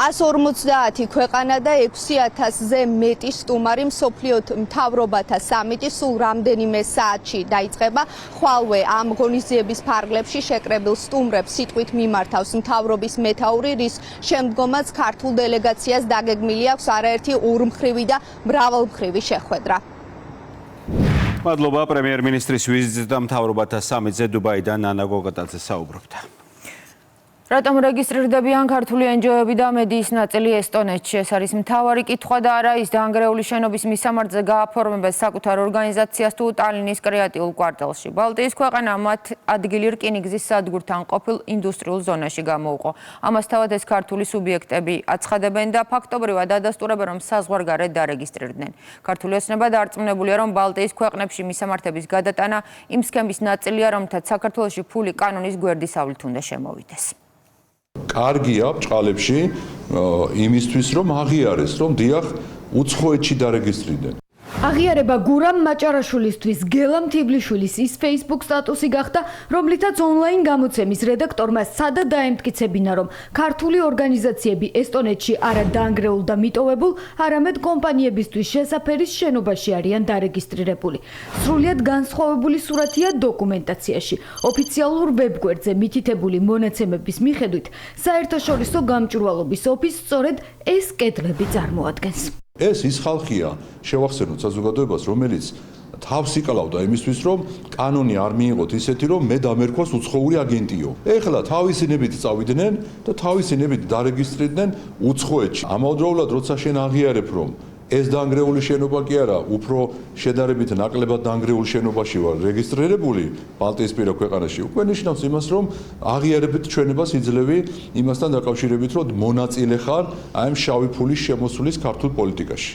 Speaker 3: 150 ქვეყანა და 6000-ზე მეტი სტუმარი მსოფლიო მთავრობათა სამიტი სულ რამდენიმე საათში დაიწყება. ხვალვე ამ ღონისძიების ფარგლებში შეკრებილ სტუმრებს სიტყვით მიმართავს მთავრობის მეთაური, რის შემდგომაც ქართულ დელეგაციას დაგეგმილი აქვს არაერთი ორმხრივი და მრავალმხრივი შეხვედრა.
Speaker 13: მადლობა პრემიერ-მინისტრის ვიზიტზე და მთავრობათა სამიტზე დუბაიდან ნანა გოგატაძე საუბრობდა.
Speaker 12: რატომ რეგისტრირდებიან ქართული NGO-ები და მედიის ნაწილი ესტონეთში? ეს არის მთავარი კითხვა და არა ის დანგრეული შენობის მისამართზე გააფორმებეს საკუთარ ორგანიზაციას თუ ტალინის კრეატიულ კვარტალში. ბალტიის ქვეყანა მათ ადგილი რკინიგზის სადგურთან ყოფილ ინდუსტრიულ ზონაში გამოუყო. ამას თავად ეს ქართული სუბიექტები აცხადებენ და ფაქტობრივად ადასტურებენ, რომ საზღვარგარეთ დარეგისტრირდნენ. ქართული ოცნება დარწმუნებულია, რომ ბალტიის ქვეყნებში მისამართების გადატანა იმ სქემის ნაწილია, რომლითაც საქართველოში ფული კანონის გვერდისავლით უნდა შემოვიდეს.
Speaker 4: კარგია ბჭყალებში იმისთვის რომ აღიარეს რომ დიახ უცხოეთში დარეგისტრირდნენ.
Speaker 19: აღიარება გურამ მაჭარაშვილისთვის გელამ თიბლიშვილის ის Facebook სტატუსი გახდა, რომლითაც ონლაინ გამოცემის რედაქტორმა სადა დაემტკიცებინა, რომ ქართული ორგანიზაციები ესტონეთში არა დაანგრეულ და მიტოვებულ, არამედ კომპანიებისთვის შესაფერის შენობაში არიან დარეგისტრირებული. სრულიად განსხვავებული სურათია დოკუმენტაციაში. ოფიციალურ ვებგვერდზე მითითებული მონაცემების მიხედვით, საერთაშორისო გამჭვირვალობის ოფისს სწორედ ეს კედლები წარმოადგენს.
Speaker 4: ეს ის ხალხია, შევახსენოთ საზოგადოებას, რომელიც თავს იკალავდა იმისთვის, რომ კანონი არ მიიღოთ ისეთი, რომ მე დამერქოს უცხოური აგენტიო. ეხლა თავისი ნებით წავიდნენ და თავისი ნებით დარეგისტრირდნენ უცხოეთში. ამავდროულად, როცა შენ აღიარებ, რომ ეს დაანგრეული შენობა კი არა, უფრო შედარებით ნაკლებად დაანგრეულ შენობაში ვარ რეგისტრირებული ბალტიისპირა ქვეყანაში. უკვე ნიშნავს იმას, რომ აღიარებით ჩვენებას იძლევი იმასთან დაკავშირებით, რომ მონაწილე ხარ აი ამ შავი ფულის შემოსulis ქართულ პოლიტიკაში.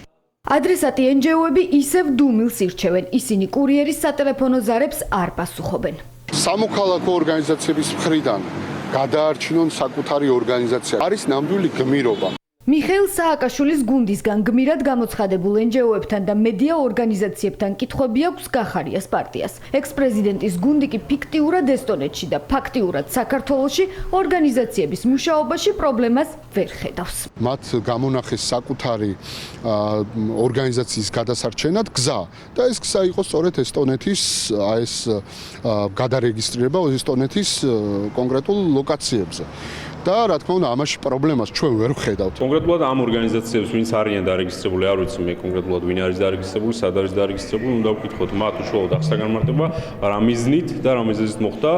Speaker 19: ადრესატი NGO-ები ისევ დუმილს ირჩევენ. ისინი კურიერის სატელეფონო ზარებს არ პასუხობენ.
Speaker 10: სამოქალაქო ორგანიზაციების მხრიდან გადაარჩინონ საკუთარი ორგანიზაცია. არის ნამდვილი გმირობა.
Speaker 19: მიხეილ სააკაშვილის გუნდისგან გმირად გამოცხადებულ NGO-ებთან და მედია ორგანიზაციებთან კითხვები აქვს გახარიას პარტიას. ექს-პრეზიდენტის გუნდი კი ფიქტიურად ესტონეთში და ფაქტიურად საქართველოში ორგანიზაციების მუშაობაში პრობლემას ვერ ხედავს.
Speaker 10: მათ გამონახეს საკუთარი ორგანიზაციის გადასარჩენად გზა და ეს გზა იყო სწორედ ესტონეთის ეს გადარეგისტრირება ესტონეთის კონკრეტულ ლოკაციებზე. და რა თქმა უნდა ამაში პრობლემას ჩვენ ვერ ვხედავთ.
Speaker 20: კონკრეტულად ამ ორგანიზაციებს ვინც არიან დარეგისტრირებული, არ ვიცი მე კონკრეტულად ვინ არის დარეგისტრირებული, სად არის დარეგისტრირებული, უნდა ვკითხოთ მათ უშუალოდ აღსაგანმარტება, რა მიზნით და რა მიზეზით მოხდა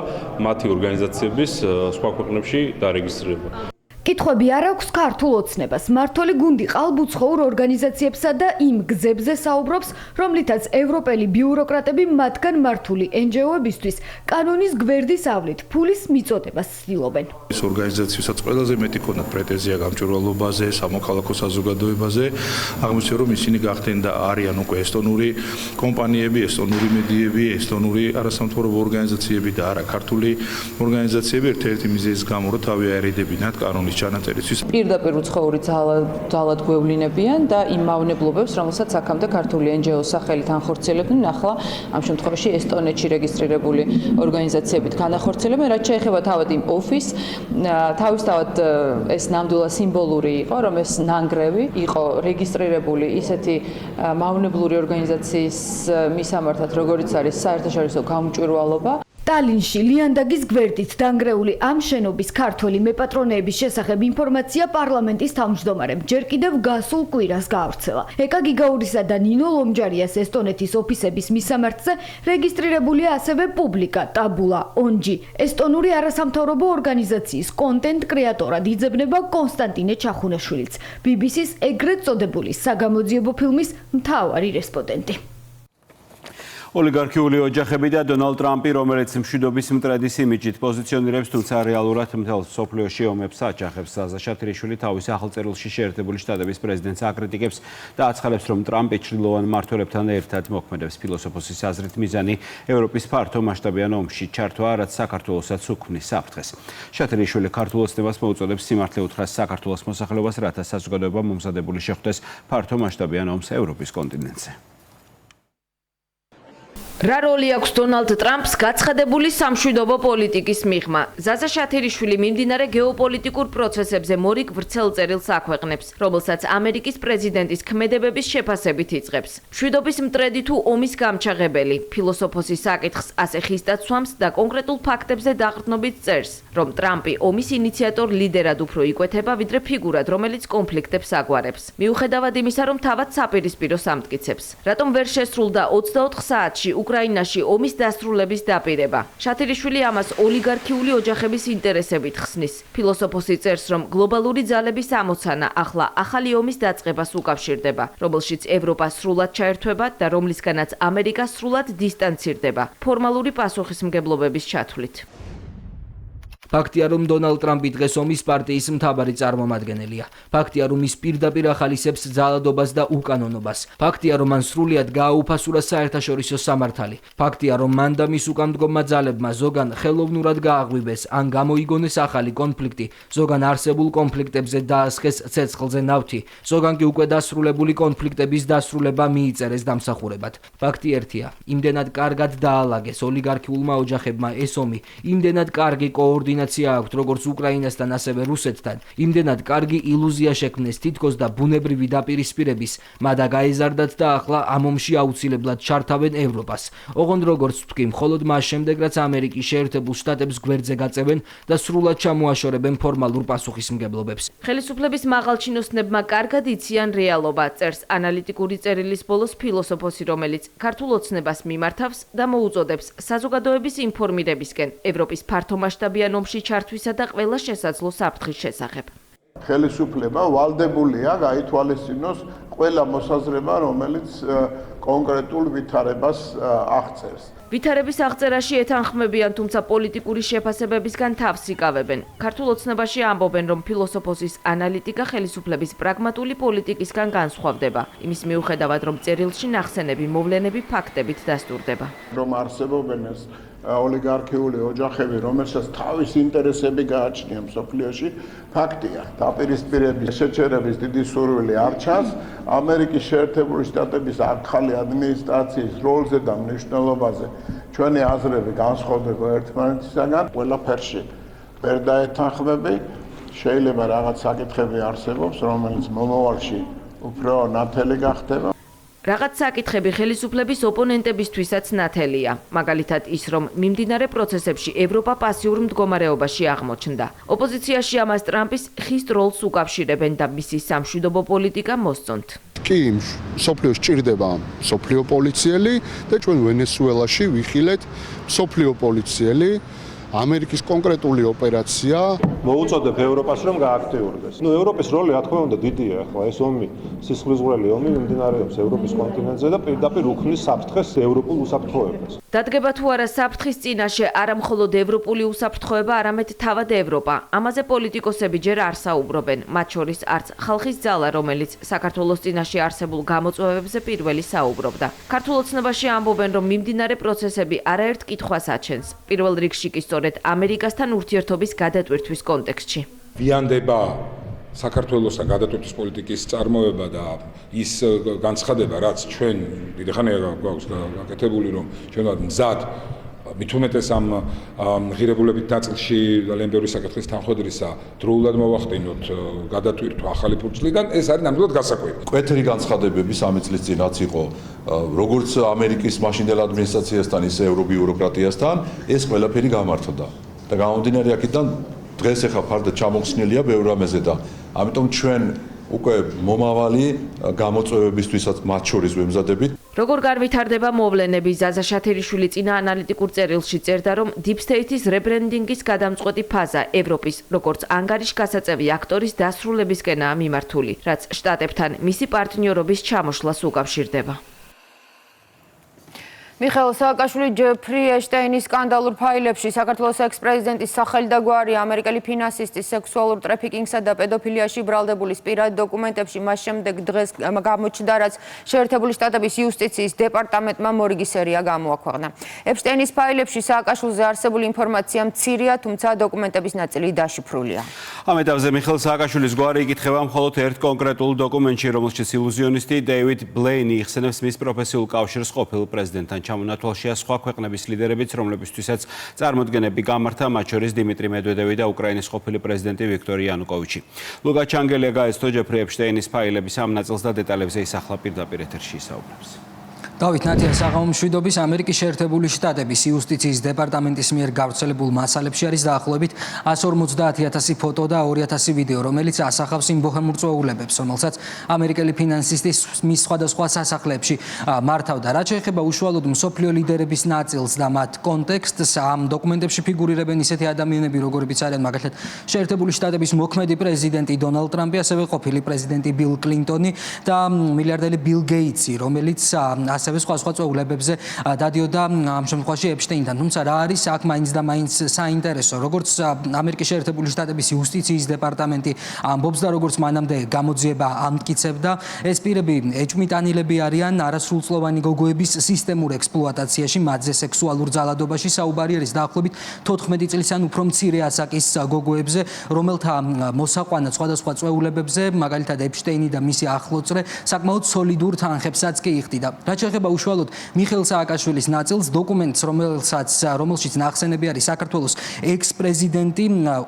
Speaker 20: მათი ორგანიზაციების სხვა ქვეყნებში დარეგისტრირება.
Speaker 19: კითხვები არ აქვს ქართულ ოცნებას. მმართველი გუნდი ყალბუცხოვურ ორგანიზაციებსა და იმ გზებზე საუბრობს, რომლითაც ევროპელი ბიუროკრატები მათგან მართული NGO-ებისთვის კანონის გვერდის ავლით ფულის მიწოდებას ცდილობენ.
Speaker 11: ეს ორგანიზაციებსაც ყველაზე მეტი ქონდათ პრეტენზია გამჭვირვალობაზე, სამოქალაქო საზოგადოებაზე. აღმოჩნდა, რომ ისინი გახდნენ და არიან უკვე ესტონური კომპანიები, ესტონური მედიები, ესტონური არასამთავრობო ორგანიზაციები და არა ქართული ორგანიზაციები. ერთ-ერთი მიზეზის გამო რა თავი აერიდებინათ კანონის ჩანაწერისთვის.
Speaker 17: პირდაპირ უცხოური ძალად გვევლინებიან და იმ მავნებლობებს, რომელსაც აქამდე ქართული NGO-ს სახელით ანხორციელებდნენ, ახლა ამ შემთხვევაში ესტონეთში რეგისტრირებული ორგანიზაციებით განახორციელებენ, რაც შეეხება თავად იმ ოფისს, თავისთავად ეს ნამდვილად სიმბოლური იყო, რომ ეს ნანგრევი იყო რეგისტრირებული ისეთი მავნებლური ორგანიზაციის მისამართად, როგორიც არის საერთაშორისო გამჭვირვალობა.
Speaker 19: ტალინში ლიანდაგის გვერდით დანგრეული ამ შენობის ქართველი მეპატრონეების შესახებ ინფორმაცია პარლამენტის თავმჯდომარემ ჯერ კიდევ გასულ კვირას გაავრცელა. ეკა გიგაურისა და ნინო ლომჯარიას ესტონეთის ოფისების მისამართზე რეგისტრირებულია ასევე პუბლიკა ტაბულა ონჯი. ესტონური არასამთავრობო ორგანიზაციის კონტენტ კრეატორად იძებნება კონსტანტინე ჩახუნაშვილიც, BBC-ს ეგრეთ წოდებული საგამოძიებო ფილმის მთავარი რესპონდენტი.
Speaker 13: ოლიგარქიული ოჯახები და დონალდ ტრამპი, რომელიც მშვიდობის მტრედის იმიჯით პოზიციონირებს, თუმცა რეალურად მთელ მსოფლიოში ომებს აჯახებს. ზაზა შათრიშვილი თავის ახალწერილში შეერთებული შტატების პრეზიდენტს აკრიტიკებს და აცხადებს, რომ ტრამპი ჩრდილოვან მმართველებთან ერთად მოქმედებს. ფილოსოფოსის აზრით მიზანი ევროპის ფართო მასშტაბიან ომში ჩართვა, რაც საქართველოსაც უქმნის საფრთხეს. შათრიშვილი ქართულ ოცნებას მოუწოდებს სიმართლე უთხრას საქართველოს მოსახლეობას, რათა საზოგადოება მომზადებული შეხვდეს ფართო მასშტაბიან ომს ევროპის კონტინენტზე.
Speaker 1: რა როლი აქვს დონალდ ტრამპს გაცხადებული სამშვიდობო პოლიტიკის მიღმა? ზაზა შათრიშვილი მიმდინარე გეოპოლიტიკურ პროცესებზე მორიგ ვრცელ წერილს აქვეყნებს, რომელსაც ამერიკის პრეზიდენტის ქმედებების შეფასებით იწყებს. მშვიდობის მტრედი თუ ომის გამჩაღებელი, ფილოსოფოსის საკითხს ასე ხისტად სვამს და კონკრეტულ ფაქტებზე დაყრდნობით წერს, რომ ტრამპი ომის ინიციატორ ლიდერად უფრო იკვეთება, ვიდრე ფიგურად, რომელიც კონფლიქტებს აგვარებს. მიუხედავად იმისა, რომ თავად საპირისპიროს ამტკიცებს. რატომ ვერ შესრულდა 24 საათში უკრაინაში ომის დასრულების დაპირება? შათრიშვილი ამას ოლიგარქიული ოჯახების ინტერესებით ხსნის. ფილოსოფოსი წერს, რომ გლობალური ძალების ამოცანა ახლა ახალი ომის დაწყებას უკავშირდება, რომელშიც ევროპა სრულად ჩაერთვება და რომლისგანაც ამერიკა სრულად დისტანცირდება, ფორმალური პასუხისმგებლობების ჩათვლით.
Speaker 6: ფაქტია, რომ დონალდ ტრამპი დღეს ომის პარტიის მთავარი წარმომადგენელია. ფაქტია, რომ ის პირდაპირ ახალისებს ძალადობას და უკანონობას. ფაქტია, რომ მან სრულიად გააუფასურა საერთაშორისო სამართალი. ფაქტია, რომ მან და მის უკანმდგომმა ძალებმა ზოგან ხელოვნურად გააღვივეს ან გამოიგონეს ახალი კონფლიქტი, ზოგან არსებულ კონფლიქტებზე დაასხეს ცეცხლზე ნავთი, ზოგან კი უკვე დასრულებული კონფლიქტების დასრულება მიიწერეს დამსახურებად. ფაქტი ერთია, იმდენად კარგად დაალაგეს ოლიგარქიულმა ოჯახებმა ეს ომი, იმდენად კარგი კოორდინაცია აქვთ როგორც უკრაინასთან, ასევე რუსეთთან, იმდენად კარგი ილუზია შექმნეს თითქოს და ბუნებრივი დაპირისპირების, მადა გაეზარდათ და ახლა ამ ომში აუცილებლად ჩართავენ ევროპას. ოღონდ როგორც ვთქვი, მხოლოდ მას შემდეგ, რაც ამერიკის შეერთებულ შტატებს გვერდზე გაწევენ და სრულად ჩამოაშორებენ ფორმალურ პასუხისმგებლობებს.
Speaker 1: ხელისუფლების მაღალჩინოსნებმა კარგად იციან რეალობა, წერს ანალიტიკური წერილის ბოლოს ფილოსოფოსი, რომელიც ქართულ ოცნებას მიმართავს და მოუწოდებს საზოგადოების ინფორმირებისკენ ევროპის ფართომასშტაბიან ომში ჩართვისა და ყველა შესაძლო საფრთხის შესახებ.
Speaker 21: ხელისუფლება ვალდებულია გაითვალისწინოს ყველა მოსაზრება, რომელიც კონკრეტულ ვითარებას აღწერს.
Speaker 1: ვითარების აღწერაში ეთანხმებიან, თუმცა პოლიტიკური შეფასებებისგან თავს იკავებენ. ქართულ ოცნებაში ამბობენ, რომ ფილოსოფოსის ანალიტიკა ხელისუფლების პრაგმატული პოლიტიკისგან განსხვავდება, იმის მიუხედავად, რომ წერილში ნახსენები მოვლენები ფაქტებით დასტურდება.
Speaker 21: რომ არსებობენ ეს ოლიგარქიული ოჯახები, რომელსაც თავის ინტერესები გააჩნია მსოფლიოში, ფაქტია. დაპირისპირების შეჩერების დიდი სურვილი არ ჩანს. ამერიკის შეერთებული შტატების ახალი ადმინისტრაციის როლზე და მნიშვნელობაზე ჩვენი აზრები განსხვავდება ერთმანეთისაგან ყველა ფერში. ვერ დაეთანხმები, შეიძლება რაღაც საკითხები არსებობს, რომელიც მომავალში უფრო ნათელი გახდება.
Speaker 1: რაღაც საკითხები ხელისუფლების ოპონენტებისთვისაც ნათელია. მაგალითად ის, რომ მიმდინარე პროცესებში ევროპა პასიურ მდგომარეობაში აღმოჩნდა. ოპოზიციაში ამას ტრამპის ხისტ როლს უკავშირებენ და მისი სამშვიდობო პოლიტიკა მოსწონთ.
Speaker 10: კი, სოფლიო სჭირდება სოფლიო პოლიციელი და ჩვენ ვენესუელაში ვიხილეთ სოფლიო პოლიციელი. ამერიკის კონკრეტული ოპერაცია
Speaker 9: მოუწოდებ ევროპას რომ გააქტიურდეს. ევროპის როლი რა თქმა უნდა დიდია, ახლა ეს ომი, სისხლისღვრელი ომი მიმდინარეობს ევროპის კონტინენტზე და პირდაპირ უქმნის საფრთხეს ევროპულ უსაფრთხოებას.
Speaker 1: დადგება თუ არა საფრთხის წინაშე არა მხოლოდ ევროპული უსაფრთხოება, არამედ თავად ევროპა. ამაზე პოლიტიკოსები ჯერ არ საუბრობენ, მათ შორის არც ხალხის ძალა, რომელიც საქართველოს წინაშე არსებულ გამოწვევებზე პირველი საუბრობდა. ქართულ ოცნებაში ამბობენ, რომ მიმდინარე პროცესები არაერთ კითხვას აჩენს. პირველ რიგში კი სწორედ ამერიკასთან ურთიერთობის გადატვირთვის კონტექსტში.
Speaker 2: ვიანდება საქართველოსთან გადატვირთვის პოლიტიკის წარმოება და ის განცხადება, რაც ჩვენ დიდი ხანია გვაქვს გაკეთებული, რომ ჩვენ ვართ მზად მით უმეტეს ამ ღირებულებით ნაწილში ძალიან ბევრი საკითხის თანხმედრისა დროულად მოვახდინოთ გადატვირთვა ახალი ფურცლიდან, ეს არის ნამდვილად გასაკვირი.
Speaker 4: მკვეთრი განცხადებები 3 წლის წინაც იყო როგორც ამერიკის მაშინდელ ადმინისტრაციასთან, ისე ევრობიუროკრატიასთან, ეს ყველაფერი გამართდა. და გამომდინარე აქედან დღეს ახლა ფარდად ჩამოხსნილია ბევრ რამეზე და ამიტომ ჩვენ უკვე მომავალი გამოწვევებისთვისაც მათ შორის ვემზადებით.
Speaker 1: როგორ განვითარდება მოვლენები, ზაზა შათერიშვილი წინა ანალიტიკურ წერილში წერდა, რომ Deep State-ის რებრენდინგის გადამწყვეტი ფაზა ევროპის, როგორც ანგარიშგასაწევი აქტორის დასრულებისკენაა მიმართული, რაც შტატებთან მისი პარტნიორობის ჩამოშლას უკავშირდება.
Speaker 12: მიხეილ სააკაშვილი ჯეფრი ეშტეინის სკანდალურ ფაილებში საქართველოს ექს-პრეზიდენტის სახელი და გვარი, ამერიკელი ფინანსისტის სექსუალურ ტრაფიკინგსა და პედოფილიაში ბრალდებულის პირად დოკუმენტებში მას შემდეგ დღეს გამოჩნდა, რაც შეერთებული შტატების იუსტიციის დეპარტამენტმა მორიგი სერია გამოაქვეყნა. ეშტეინის ფაილებში სააკაშვილზე არსებული ინფორმაცია მცირეა, თუმცა დოკუმენტების ნაწილი დაშიფრულია.
Speaker 13: ამ ეტაპზე მიხეილ სააკაშვილის გვარი იკითხება მხოლოდ ერთ კონკრეტულ დოკუმენტში, რომელშიც ილუზიონისტი დეივიდ ბლეინი იხსენებს მის პროფესიულ კავშირს ყოფილ პრეზიდენტთან. ჩამონათვალშია სხვა ქვეყნების ლიდერებიც, რომლებისთვისაც წარმოდგენები გამართა, მათ შორის დიმიტრი მედვედევი და უკრაინის ყოფილი პრეზიდენტი ვიქტორ იანუკოვიჩი. ლუკა ჩანგელია გაეცნო ჯეფრი ეპშტეინის ფაილების ამ ნაწილს და დეტალებზე ის ახლა პირდაპირ ეთერში ისაუბრებს.
Speaker 6: დავით ნათია, საღამო მშვიდობის ამერიკის შეერთებული შტატების იუსტიციის დეპარტამენტის მიერ გავრცელებულ მასალებში არის დაახლოებით 150,000 ფოტო და 2,000 ვიდეო, რომელიც ასახავს იმ ბოჰემურწვეულებებს, რომელსაც ამერიკელი ფინანსისტი მის სხვადასხვა სასახლეებში მართავდა. რაც შეეხება უშუალოდ მსოფლიო ლიდერების ნაწილს და მათ კონტექსტს, ამ დოკუმენტებში ფიგურირებენ ისეთი ადამიანები, როგორებიც არიან მაგალითად შეერთებული შტატების მოქმედი პრეზიდენტი დონალდ ტრამპი, ასევე ყოფილი პრეზიდენტი ბილ კლინტონი და მილიარდერი ბილ გეიტსი, რომელიც ასევე სხვა წვეულებებზე დადიოდა ამ შემთხვევაში ეპშტეინთან. თუმცა რა არის აქ მაინც და მაინც საინტერესო, როგორც ამერიკის შეერთებული შტატების იუსტიციის დეპარტამენტი ამბობს და როგორც მანამდე გამოძიება ამტკიცებდა, ეს პირები ეჭვმიტანილები არიან არასრულწლოვანი გოგოების სისტემურ ექსპლუატაციაში, მათზე სექსუალურ ძალადობაში. საუბარი არის დაახლოებით 14 წლის ან უფრო მცირე ასაკის გოგოებზე, რომელთა მოსაყვანად სხვადასხვა წვეულებებზე, მაგალითად ეპშტეინი და მისი ახლოწრე, საკმაოდ სოლიდურ თანხებსაც კი იხდიდა. რაც შეეხება უშუალოდ მიხეილ სააკაშვილის ნაწილს, დოკუმენტს, რომელშიც ნახსენები არის საქართველოს ექს-პრეზიდენტი,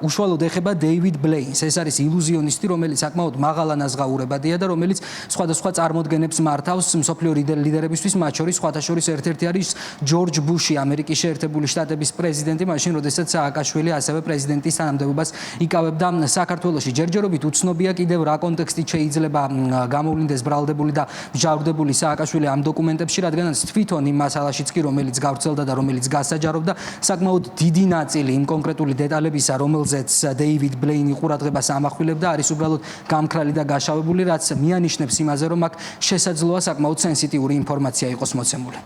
Speaker 6: უშუალოდ ეხება დეივიდ ბლეინს. ეს არის ილუზიონისტი, რომელიც საკმაოდ მაღალ ანაზღაურებადია და რომელიც სხვადასხვა წარმოდგენებს მართავს მსოფლიო ლიდერებისთვის, მათ შორის სხვათა შორის ერთ-ერთი არის ჯორჯ ბუში, ამერიკის შეერთებული შტატების პრეზიდენტი, მაშინ როდესაც სააკაშვილი ასევე პრეზიდენტის თანამდებობას იკავებდა საქართველოში. ჯერჯერობით უცნობია კიდევ რა კონტექსტით შეიძლება გამოვლინდეს ბრალდებული და მჟავრდებული სააკაშვილი ამ დოკუმენტებში, რადგანაც თვითონ იმ მასალაშიც კი, რომელიც გავრცელდა და რომელიც გასაჯარობდა, საკმაოდ დიდი ნაწილი იმ კონკრეტული დეტალებისა, რომელზეც დეივიდ ბლეინი ყურადღებას ამახვილებდა, არის უბრალოდ გამქრალი და გაშავებული, რაც მიანიშნებს იმაზე, რომ აქ შესაძლოა საკმაოდ სენსიტიური ინფორმაცია იყოს მოცემული.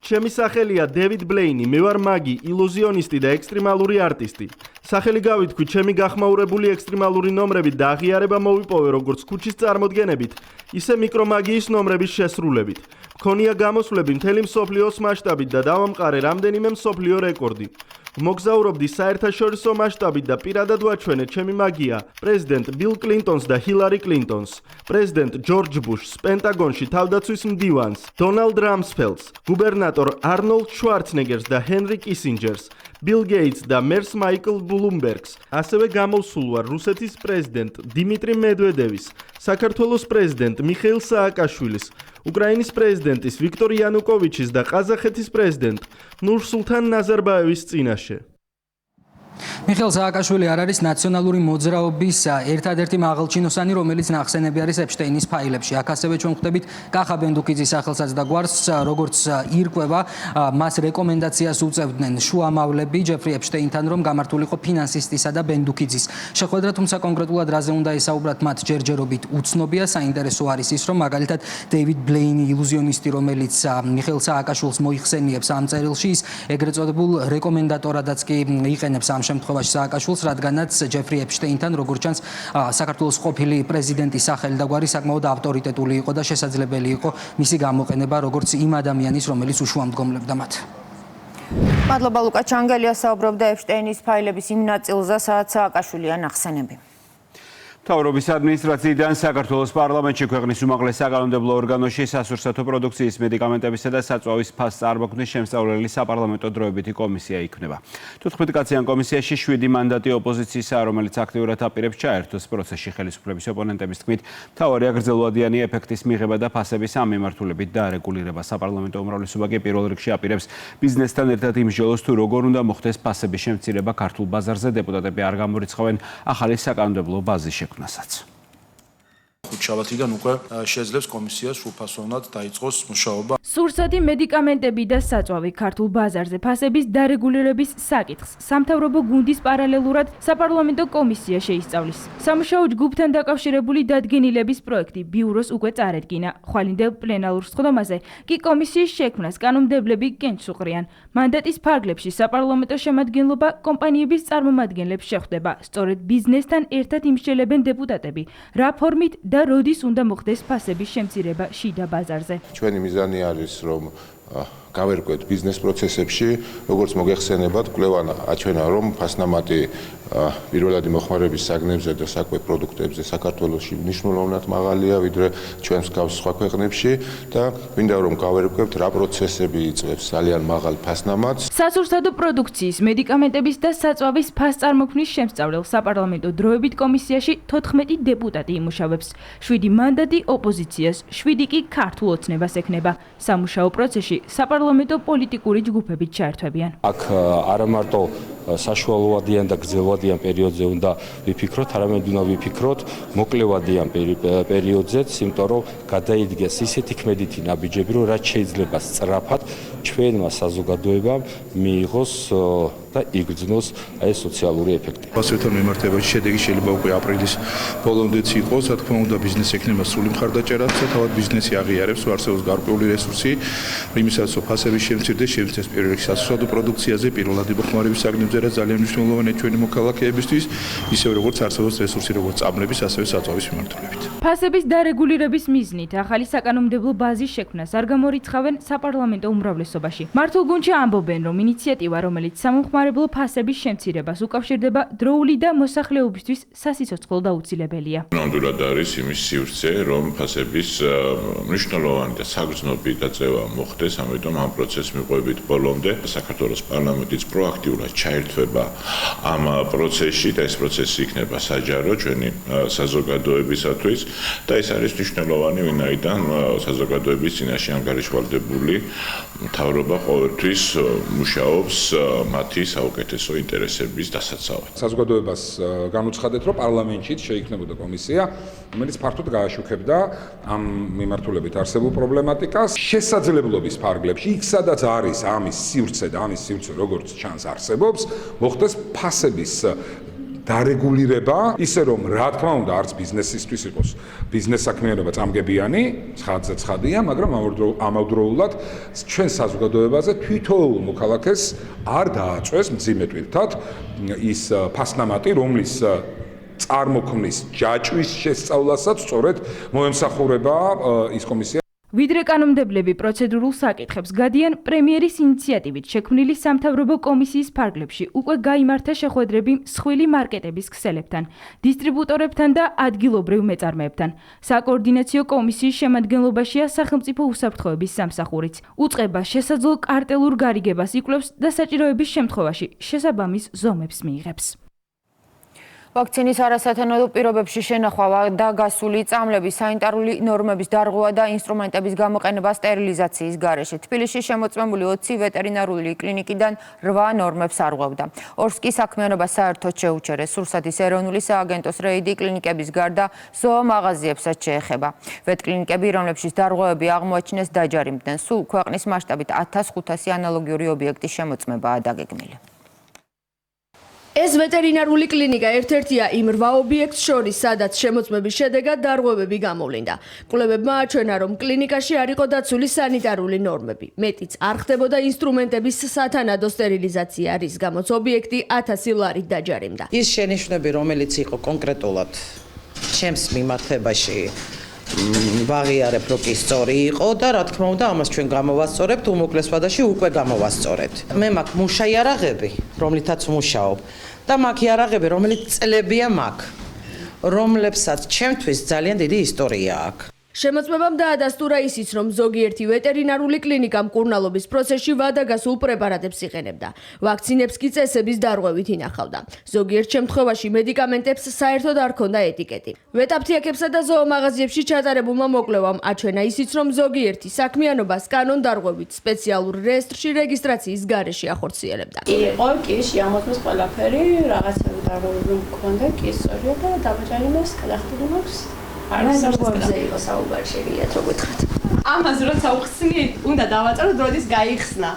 Speaker 5: ჩემი სახელია დევიდ ბლეინი, მე ვარ მაგი, ილუზიონისტი და ექსტრემალური არტისტი. სახელი გავითქვი ჩემი გახმაურებული ექსტრემალური ნომრებით და აღიარება მოვიპოვე როგორც ქუჩის წარმოდგენებით, ისე მიკრომაგიის ნომრების შესრულებით. მქონია გამოსვლები მთელი მსოფლიოს მასშტაბით და დავამყარე რამდენიმე მსოფლიო რეკორდი. მოგზაურობდი საერთაშორისო მასშტაბით და პირადად ვაჩვენე ჩემი მაგია პრეზიდენტ ბილ კლინტონს და ჰილარი კლინტონს, პრეზიდენტ ჯორჯ ბუშს, პენტაგონში თავდაცვის მდივანს, დონალდ რამსფელდს, გუბერნატორ არნოლდ შვარცნეგერს და ჰენრი კისინჯერს, ბილ გეიტს და მერს მაიკლ ბლუმბერგს. ასევე გამოსულ ვარ რუსეთის პრეზიდენტ დიმიტრი მედვედევის, საქართველოს პრეზიდენტ მიხეილ სააკაშვილის, უკრაინის პრეზიდენტის ვიქტორ იანუკოვიჩის და ყაზახეთის პრეზიდენტ ნურსულთან ნაზარბაევის წინაშე.
Speaker 6: მიხეილ სააკაშვილი არ არის ნაციონალური მოძრაობის ერთადერთი მაღალჩინოსანი, რომელიც ნახსენები არის ეპშტეინის ფაილებში. აქ ასევე ჩვენ ხვდებით კახა ბენდუკიძის სახელსაც და გვარს, როგორც ირკვევა, მას რეკომენდაციას უწევდნენ შუამავლები ჯეფრი ეპშტეინთან, რომ გამართულიყო ფინანსისტისა და ბენდუკიძის შეხვედრა, თუმცა კონკრეტულად რაზე უნდა ესაუბრათ, მათ ჯერჯერობით უცნობია. საინტერესო არის ის, რომ მაგალითად დეივიდ ბლეინი, ილუზიონისტი, რომელიც მიხეილ სააკაშვილს მოიხსენიებს ამ წერილში, ის ეგრეთ წოდებულ რეკომენდატორადაც კი იყენებს ამ შემთხვევაში სააკაშვილს, რადგანაც ჯეფრი ეპშტეინთან, როგორც ჩანს, საქართველოს ყოფილი პრეზიდენტის სახელი და გვარი საკმაოდ ავტორიტეტული იყო და შესაძლებელი იყო მისი გამოყენება როგორც იმ ადამიანის, რომელიც უშუამდგომლებდა მათ.
Speaker 12: მადლობა ლუკა ჩანგელია, საუბრობდა ეპშტეინის ფაილების იმ ნაწილზე, სადაც სააკაშვილია ნახსენები.
Speaker 13: მთავრობის ადმინისტრაციიდან საქართველოს პარლამენტში ქვეყნის უმაღლეს საკანონმდებლო ორგანოში სასურსათო პროდუქციის მედიკამენტებისა და საწვავის ფასს წარმოქმნის შემსწავლელი საპარლამენტო დროებითი კომისია იქნება. 14 კაციან კომისიაში 7 მანდატი ოპოზიციისაა, რომელიც აქტიურად აპირებს ჩაერთოს პროცესში. ხელისუფლების ოპონენტების თქმით, მთავარია გრძელვადიანი ეფექტის მიღება და ფასების ამ მიმართულებით დაარეგულირება. საპარლამენტო უმრავლესობა კი პირველ რიგში აპირებს ბიზნესთან ერთად იმსჯელოს, თუ როგორ უნდა მოხდეს ფასების შემცირება ქართულ ბაზარზე. დეპუტატები არ გამორიცხავენ ახალი საკანონმდებლო ბაზის შექმნას.
Speaker 14: ხუთშაბათიდან უკვე შეძლებს კომისიას სრულფასოვნად დაიწყოს მუშაობა.
Speaker 15: სურსათი მედიკამენტები და საწვავი ქართულ ბაზარზე ფასების დარეგულირების საკითხს სამთავრობო გუნდის პარალელურად საპარლამენტო კომისია შეისწავლის. სამუშაო ჯგუფთან დაკავშირებული დადგენილების პროექტი ბიუროს უკვე წარედგინა. ხვალინდელ პლენარულ სხდომაზე კი კომისიის შექმნას კანონმდებლები კენჭს უყრიან. მანდატის ფარგლებში საპარლამენტო შემადგენლობა კომპანიების წარმომადგენლებს შეხვდება. სწორედ ბიზნესთან ერთად იმსჯელებენ დეპუტატები, რა ფორმით და როდის უნდა მოხდეს ფასების შემცირება შიდა ბაზარზე.
Speaker 16: ჩვენი მიზანი არის, რომ გავერკვეთ ბიზნეს პროცესებში, როგორც მოგეხსენებათ, კვლევამ აჩვენა, რომ ფასნამატი პირველადი მოხმარების საგნებზე და საკვე პროდუქტებზე საქართველოში მნიშვნელოვნად მაღალია, ვიდრე ჩვენს მსგავს სხვა ქვეყნებში და მინდა რომ გავერკვევთ, რა პროცესები იწვევს ძალიან მაღალ ფასნამატს.
Speaker 15: სასურსათო პროდუქციის, მედიკამენტების და საწვავის ფასწარმოქმნის შემსწავლელ საპარლამენტო დროებით კომისიაში 14 დეპუტატი იმუშავებს. 7 მანდატი ოპოზიციას, 7 კი ქართულ ოცნებას ექნება. სამუშაო პროცესში საპარლამენტო პოლიტიკური ჯგუფებით ჩაერთვებიან.
Speaker 18: აქ არა მარტო
Speaker 8: საშუალოვადიან და გრძელვადიან პერიოდზე უნდა ვიფიქროთ, არამედ უნდა ვიფიქროთ მოკლევადიან პერიოდზეც, იმიტომ რომ გადაიდგეს ისეთი ქმედითი ნაბიჯები, რომ რაც შეიძლება სწრაფად ჩვენმა საზოგადოებამ მიიღოს და იგრძნოს ეს სოციალური ეფექტი.
Speaker 11: ასეთთან მიმართებაში შედეგი შეიძლება უკვე აპრილის ბოლომდეც იყოს, რა თქმა უნდა, ბიზნესს ექნება სრული მხარდაჭერაც და თავად ბიზნესი აღიარებს, რომ არსებობს გარკვეული რესურსი, იმისაც რომ ფასების შემცირდეს, შემცირდეს პირველ რიგში სასურსათო პროდუქციაზე, პირველადი მოხმარების საგნებზე, რაც ძალიან მნიშვნელოვანია ჩვენი მოქალაქეებისთვის, ისევე როგორც არსებობს რესურსი როგორც წამლების, ასევე საწვავის მიმართულებით.
Speaker 15: ფასების დარეგულირების მიზნით ახალი საკანონმდებლო ბაზის შექმნას არ გამორიცხავენ საპარლამენტო უმრავლესობაში. მართულ გუნდში ამბობენ, რომ ინიციატივა, რომელიც სამომხმარებლო ფასების შემცირებას უკავშირდება, დროული და მოსახლეობისთვის სასიცოცხლო და აუცილებელია.
Speaker 18: ნამდვილად არის იმის სივრცე, რომ ფასების მნიშვნელოვანი და საგრძნობი დაწევა მოხდეს, ამიტომ ამ პროცესს მიყვებით ბოლომდე. საქართველოს პარლამენტიც პროაქტიულად ჩაერთვება ამ პროცესში და ეს პროცესი იქნება საჯარო ჩვენი საზოგადოებისათვის და ეს არის მნიშვნელოვანი, ვინაიდან საზოგადოების წინაშე ანგარიშვალდებული მთავრობა ყოველთვის მუშაობს მათი საუკეთესო ინტერესების დასაცავად.
Speaker 2: საზოგადოებას განუცხადეთ, რომ პარლამენტში შეიქმნებოდა კომისია, რომელიც ფართოდ გააშუქებდა ამ მიმართულებით არსებულ პრობლემატიკას. შესაძლებლობის ფარგლებში, იქ სადაც არის ამის სივრცე და ამის სივრცე როგორც ჩანს არსებობს, მოხდეს ფასების დარეგულირება, ისე რომ რა თქმა უნდა არც ბიზნესისთვის იყოს ბიზნეს საქმიანობა წამგებიანი, ცხადზე ცხადია, მაგრამ ამავდროულად ჩვენ საზოგადოებაზე თვითოულ მოქალაქეს არ დააწვეს მძიმე თვითად ის ფასნამატი, რომლის წარმოქმნის ჯაჭვის შესწავლასაც სწორედ მოემსახურება ის კომისია.
Speaker 15: ვიდრე კანონმდებლები პროცედურულ საკითხებს გადიან პრემიერის ინიციატივით შექმნილი სამთავრობო კომისიის ფარგლებში უკვე გაიმართა შეხვედრები მსხვილი მარკეტების ქსელებთან, დისტრიბუტორებთან და ადგილობრივ მეწარმეებთან. საკოორდინაციო კომისიის შემადგენლობაშია სახელმწიფო უსაფრთხოების სამსახურიც. უწყება შესაძლო კარტელურ გარიგებას იკვლევს და საჭიროების შემთხვევაში შესაბამის ზომებს მიიღებს.
Speaker 12: ვაქცინის არასათანადო პირობებში შენახვა და გასული წამლების სანიტარული ნორმების დარღვევა და ინსტრუმენტების გამოყენება სტერილიზაციის გარეშე. თბილისში შემოწმებული 20 ვეტერინარული კლინიკიდან 8 ნორმებს არღვევდა. ორსკი საქმიანობა საერთოდ შეუჩერეს. სურსათის ეროვნული სააგენტოს რეიდი კლინიკების გარდა ზოომაღაზიებსაც შეეხება. ვეტკლინიკები, რომლებშიც დარღვევები აღმოაჩინეს, დაჯარიმდნენ. სულ ქვეყნის მასშტაბით 1500 ანალოგიური ობიექტის შემოწმებაა დაგეგმილი.
Speaker 22: ეს ვეტერინარული კლინიკა ერთ-ერთია იმ 8 ობიექტს შორის, სადაც შემოწმების შედეგად დარღვევები გამოვლინდა. კვლევებმა აჩვენა, რომ კლინიკაში არ იყო დაცული სანიტარული ნორმები. მეტიც არ ხდებოდა ინსტრუმენტების სათანადო სტერილიზაცია, რის გამოც ობიექტი 1000 ლარით დაჯარიმდა.
Speaker 23: ის შენიშვნები, რომელიც იყო კონკრეტულად ჩემს მიმართებაში ვაღიარებ, რომ კი სწორი იყო და რა თქმა უნდა ამას ჩვენ გამოვასწორებთ, უმოკლეს ვადაში უკვე გამოვასწორეთ. მე მაქვს მუშა იარაღები, რომლითაც მუშაობ და მაქვს იარაღები, რომელიც წლებია მაქვს, რომლებსაც ჩემთვის ძალიან დიდი ისტორია აქვს.
Speaker 22: შემოწმებამ დაადასტურა ისიც, რომ ზოგიერთი ვეტერინარული კლინიკა მკურნალობის პროცესში ვადაგასულ პრეპარატებს იყენებდა. ვაქცინებს კი წესების დარღვევით ინახავდა. ზოგიერთ შემთხვევაში მედიკამენტებს საერთოდ არ ჰქონდა ეტიკეტი. ვეტაპთიაქებსა და ზოომაღაზიებში ჩატარებულმა მოკვლევამ აჩვენა ისიც, რომ ზოგიერთი საქმიანობას კანონდარღვევით სპეციალურ რეესტრში რეგისტრაციის გარეშე ახორციელებდა.
Speaker 24: იყო კი შემოწმის ყველაფერი, რაღაცები დარღვევები მქონდა, კი სწორია და დამაჯერებას გადახდილი მაქვს.
Speaker 22: არასდროზე იყო საუბარი, შეგიძლიათ რო გითხრათ.
Speaker 24: ამაზე როცა უხსნით, უნდა დავაწეროთ, როდის გაიხსნა.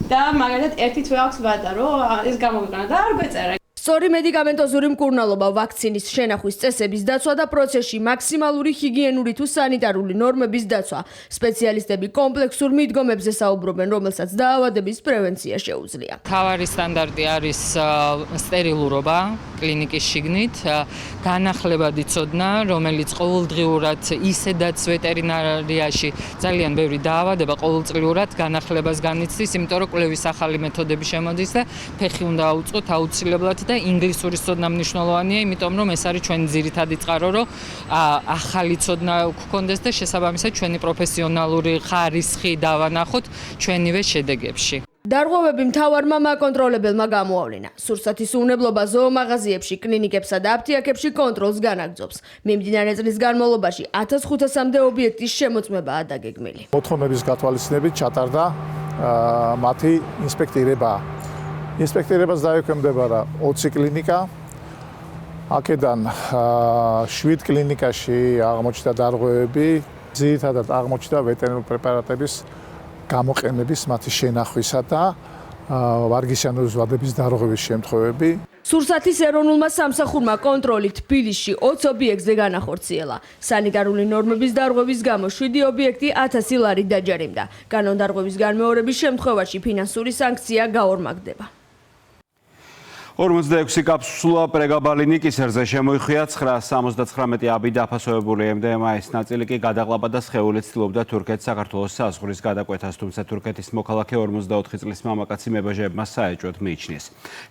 Speaker 24: და მაგალითად ერთი თვე აქვს ვადა, რომ ეს გამოვიყენა და არ გვეწერა.
Speaker 22: სწორი მედიკამენტოზური მკურნალობა, ვაქცინის შენახვის წესების დაცვა და პროცესში მაქსიმალური ჰიგიენური თუ სანიტარული ნორმების დაცვა. სპეციალისტები კომპლექსურ მიდგომებზე საუბრობენ, რომელსაც დაავადების პრევენცია შეუძლია.
Speaker 25: თავარი სტანდარტი არის სტერილურობა კლინიკის შიგნით, განახლებადი ცოდნა, რომელიც ყოველდღიურად ისედაც ვეტერინარიაში ძალიან ბევრი დაავადება ყოველწლიურად განახლებას განიცდის, იმიტომ რომ კვლევის ახალი მეთოდები შემოდის და ფეხი უნდა აუწყოთ აუცილებლად და ინგლისური ცოდნა მნიშვნელოვანია, იმიტომ რომ ეს არის ჩვენი ძირითადი წყარო, რომ ახალი ცოდნა გქონდეს და შესაბამისად ჩვენი პროფესიონალური ხარისხი დავანახოთ ჩვენივე შედეგებში.
Speaker 22: დარღვევები მთავარმა მაკონტროლებელმა გამოავლინა. სურსათის უვნებლობა ზოომაღაზიებში, კლინიკებსა და აფთიაქებში კონტროლს განაგრძობს. მიმდინარე წლის განმავლობაში 1500-მდე ობიექტის შემოწმებაა დაგეგმილი.
Speaker 27: მოთხოვნების გათვალისწინებით ჩატარდა მათი ინსპექტირება
Speaker 3: ინსპექტორებას დაექვემდებარა 20 კლინიკა. აქედან 7 კლინიკაში აღმოჩნდა დარღვევები, ძირითადად აღმოჩნდა ვეტერინარული პრეპარატების გამოყენების, მათი შენახვისა და ვარგისიანობის ვადების დარღვევის შემთხვევები.
Speaker 22: სურსათის ეროვნულმა სამსახურმა კონტროლი თბილისში 20 ობიექტზე განახორციელა. სანიტარული ნორმების დარღვევის გამო 7 ობიექტი 1000 ლარით დაჯარიმდა. კანონდარღვევის განმეორების შემთხვევაში ფინანსური სანქცია გაორმაგდება.
Speaker 13: 46 კაფსულა პრეგაბალინი კისერზე შემოიხია 979 აბი დაფასებებული MDMA-ის ნაწილი კი გადაყლაპა და სხეული ცდილობდა თურქეთს საქართველოს საზღვრის გადაკვეთას, თუმცა თურქეთის მოქალაქე 44 წლის მამაკაცი მებაჟეებმა საეჭვოდ მიიჩნიეს.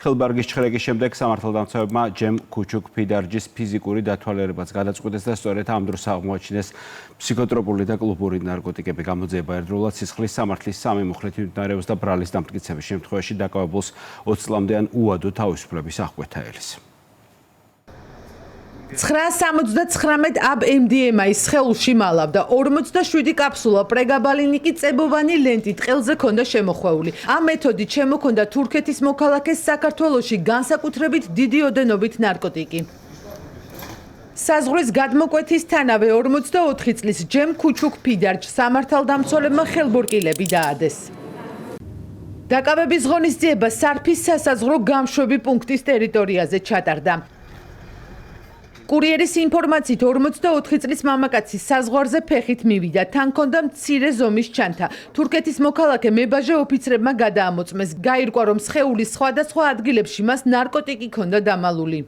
Speaker 13: ხელბარგის ჩხრეკის შემდეგ სამართალდამცავებმა ჯემ ქუჩუქ ფიდარჯის ფიზიკური დათვალიერებაც გადაწყვიტეს და სწორედ ამ დროს აღმოაჩინეს ფსიქოტროპული და კლუბური ნარკოტიკები. გამოძიება ერთდროულად სისხლის სამართლის 3 მუხლით მიმდინარეობს და ბრალის დამტკიცების შემთხვევაში დაკავებულს 20 წლამდე ან უადო თავისუფლების აღკვეთა ელის.
Speaker 7: 979 აბ MDMA-ის სხეულში მალავდა 47 კაფსულა პრეგაბალინი კი წებოვანი ლენტით ყელზე ქონდა შემოხვეული. ამ მეთოდით შემოქონდა თურქეთის მოქალაქეს საქართველოში განსაკუთრებით დიდი ოდენობით ნარკოტიკი. საზღვრის გადმოკვეთისთანავე 44 წლის ჯემ ქუჩუქ ფიდარჯ სამართალდამცველებმა ხელბურკილები დაადეს. დაკავების ღონისძიება სარფის სასაზღვრო გამშვები პუნქტის ტერიტორიაზე ჩატარდა. კურიერის ინფორმაციით 44 წლის მამაკაცი საზღვარზე ფეხით მივიდა, თან ჰქონდა მცირე ზომის ჩანთა. თურქეთის მოქალაქე მებაჟე ოფიცრებმა გადაამოწმეს. გაირკვა, რომ სხეულის სხვადასხვა ადგილებში მას ნარკოტიკი ჰქონდა დამალული.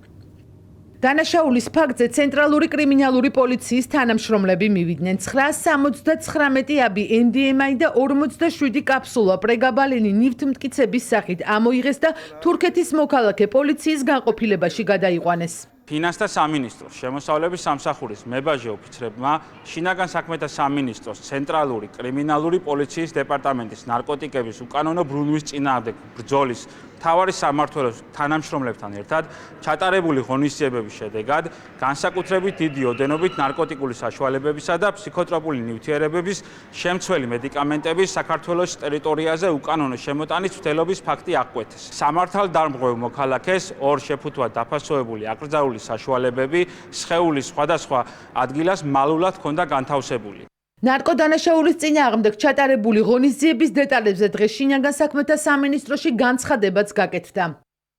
Speaker 7: დანაშაულის ფაქტზე ცენტრალური კრიმინალური პოლიციის თანამშრომლები მივიდნენ. 979 აბი MDMA და 47 კაფსულა პრეგაბალინი ნივთმტკიცების სახით ამოიღეს და თურქეთის მოქალაქე პოლიციის განყოფილებაში გადაიყვანეს.
Speaker 17: ფინანსთა სამინისტროს, შემოსავლების სამსახურის მებაჟე ოფიცრებმა, შინაგან საქმეთა სამინისტროს, ცენტრალური კრიმინალური პოლიციის დეპარტამენტის ნარკოტიკების უკანონო ბრუნვის წინააღმდეგ ბრძოლის მთავარი სამმართველოს თანამშრომლებთან ერთად ჩატარებული ღონისძიებების შედეგად განსაკუთრებით დიდი ოდენობით ნარკოტიკული საშუალებებისა და ფსიქოტროპული ნივთიერებების შემცველი მედიკამენტების საქართველოს ტერიტორიაზე უკანონო შემოტანის მცდელობის ფაქტი აღკვეთეს. სამართალდამცავ მოქალაქეს ორ შეფუთვად დაფასებული აკრძალული საშუალებები სხეულის სხვადასხვა ადგილას მალულად ჰქონდა განთავსებული.
Speaker 7: ნარკოდანაშაულის წინააღმდეგ ჩატარებული ღონისძიების დეტალებზე დღეს შინაგან საქმეთა სამინისტროში განცხადებაც გაკეთდა.